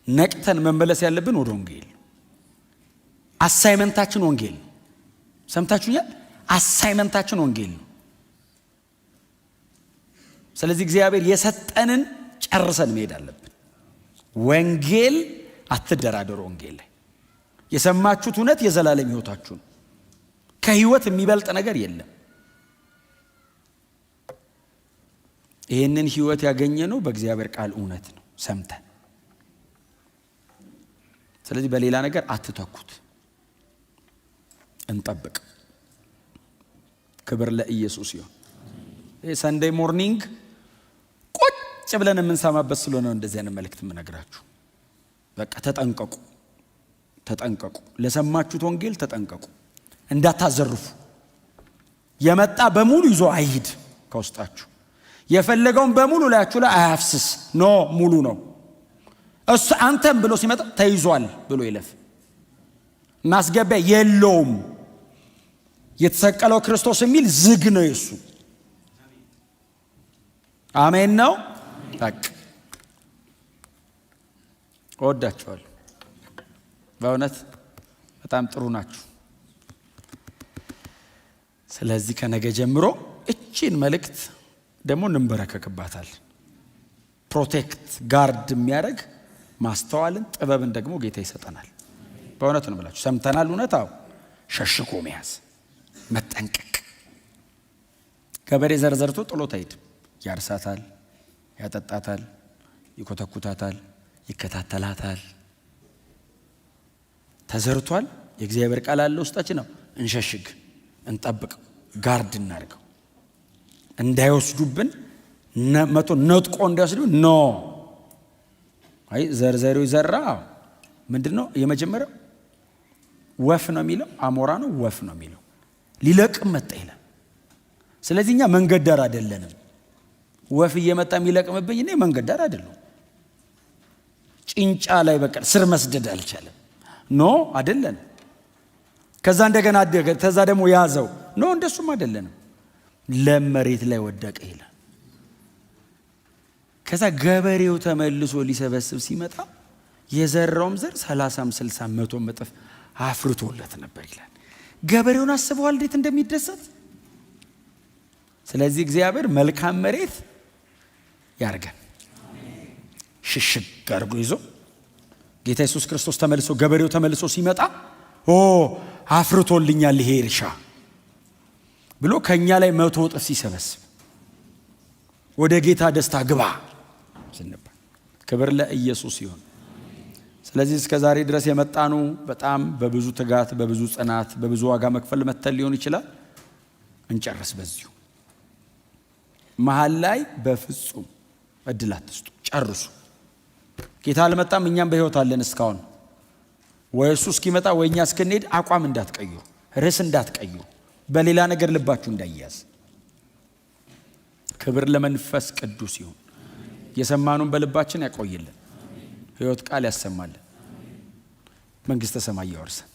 ነቅተን መመለስ ያለብን ወደ ወንጌል። አሳይመንታችን ወንጌል። ሰምታችሁኛል? አሳይመንታችን ወንጌል ነው። ስለዚህ እግዚአብሔር የሰጠንን ጨርሰን መሄድ አለብን። ወንጌል አትደራደሩ። ወንጌል ላይ የሰማችሁት እውነት የዘላለም ሕይወታችሁ ነው። ከሕይወት የሚበልጥ ነገር የለም። ይህንን ሕይወት ያገኘነው በእግዚአብሔር ቃል እውነት ነው ሰምተን። ስለዚህ በሌላ ነገር አትተኩት፣ እንጠብቅ። ክብር ለኢየሱስ ይሁን። ይህ ሰንዴይ ሞርኒንግ ቁጭ ብለን የምንሰማበት ስለሆነ እንደዚህ አይነት መልእክት የምነግራችሁ። በቃ ተጠንቀቁ፣ ተጠንቀቁ። ለሰማችሁት ወንጌል ተጠንቀቁ፣ እንዳታዘርፉ። የመጣ በሙሉ ይዞ አይሂድ ከውስጣችሁ። የፈለገውን በሙሉ ላያችሁ ላይ አያፍስስ። ኖ ሙሉ ነው እሱ። አንተም ብሎ ሲመጣ ተይዟል ብሎ ይለፍ። ማስገቢያ የለውም። የተሰቀለው ክርስቶስ የሚል ዝግ ነው የሱ። አሜን ነው። ታቅ ወዳችኋለሁ። በእውነት በጣም ጥሩ ናችሁ። ስለዚህ ከነገ ጀምሮ እቺን መልእክት ደግሞ እንበረከክባታል። ፕሮቴክት ጋርድ የሚያደርግ ማስተዋልን ጥበብን ደግሞ ጌታ ይሰጠናል። በእውነት ነው ብላችሁ ሰምተናል። እውነታው ሸሽኮ መያዝ መጠንቀቅ። ገበሬ ዘርዘርቶ ጥሎት አይሄድም። ያርሳታል፣ ያጠጣታል፣ ይኮተኩታታል፣ ይከታተላታል። ተዘርቷል። የእግዚአብሔር ቃል አለ ውስጣችን ነው። እንሸሽግ፣ እንጠብቅ፣ ጋርድ እናድርገው። እንዳይወስዱብን መቶ ነጥቆ እንዳይወስዱ ኖ። አይ ዘርዘሪው ዘራ ምንድነው? የመጀመሪያው ወፍ ነው የሚለው፣ አሞራ ነው ወፍ ነው የሚለው። ሊለቅም መጣ ይላል። ስለዚህ እኛ መንገድ ዳር አይደለንም። ወፍ እየመጣ የሚለቅምብኝ እኔ መንገድ ዳር አይደለሁም። ጭንጫ ላይ በቃ ስር መስደድ አልቻለም። ኖ አይደለንም። ከዛ እንደገና አደገ፣ ከዛ ደግሞ ያዘው። ኖ እንደሱም አይደለንም። ለመሬት ላይ ወደቀ ይላል። ከዛ ገበሬው ተመልሶ ሊሰበስብ ሲመጣ የዘራውም ዘር 30 60 100 እጥፍ አፍርቶለት ነበር ይላል። ገበሬውን አስበዋል እንዴት እንደሚደሰት። ስለዚህ እግዚአብሔር መልካም መሬት ያርገን። ሽሽግ አድርጎ ይዞ ጌታ ኢየሱስ ክርስቶስ ተመልሶ ገበሬው ተመልሶ ሲመጣ አፍርቶልኛል ይሄ እርሻ ብሎ ከኛ ላይ 100 እጥፍ ሲሰበስብ ወደ ጌታ ደስታ ግባ ስንባል ክብር ለኢየሱስ ይሁን። ስለዚህ እስከ ዛሬ ድረስ የመጣኑ በጣም በብዙ ትጋት፣ በብዙ ጽናት፣ በብዙ ዋጋ መክፈል መተል ሊሆን ይችላል። እንጨርስ በዚሁ። መሃል ላይ በፍጹም እድል አትስጡ፣ ጨርሱ። ጌታ አልመጣም፣ እኛም በሕይወት አለን እስካሁን። ወይ እሱ እስኪመጣ ወይ እኛ እስክንሄድ አቋም እንዳትቀይሩ፣ ርዕስ እንዳትቀይሩ፣ በሌላ ነገር ልባችሁ እንዳይያዝ። ክብር ለመንፈስ ቅዱስ ይሁን። የሰማኑን በልባችን ያቆይልን። ሕይወት ቃል ያሰማልን። መንግሥተ ሰማይ ያወርሰን።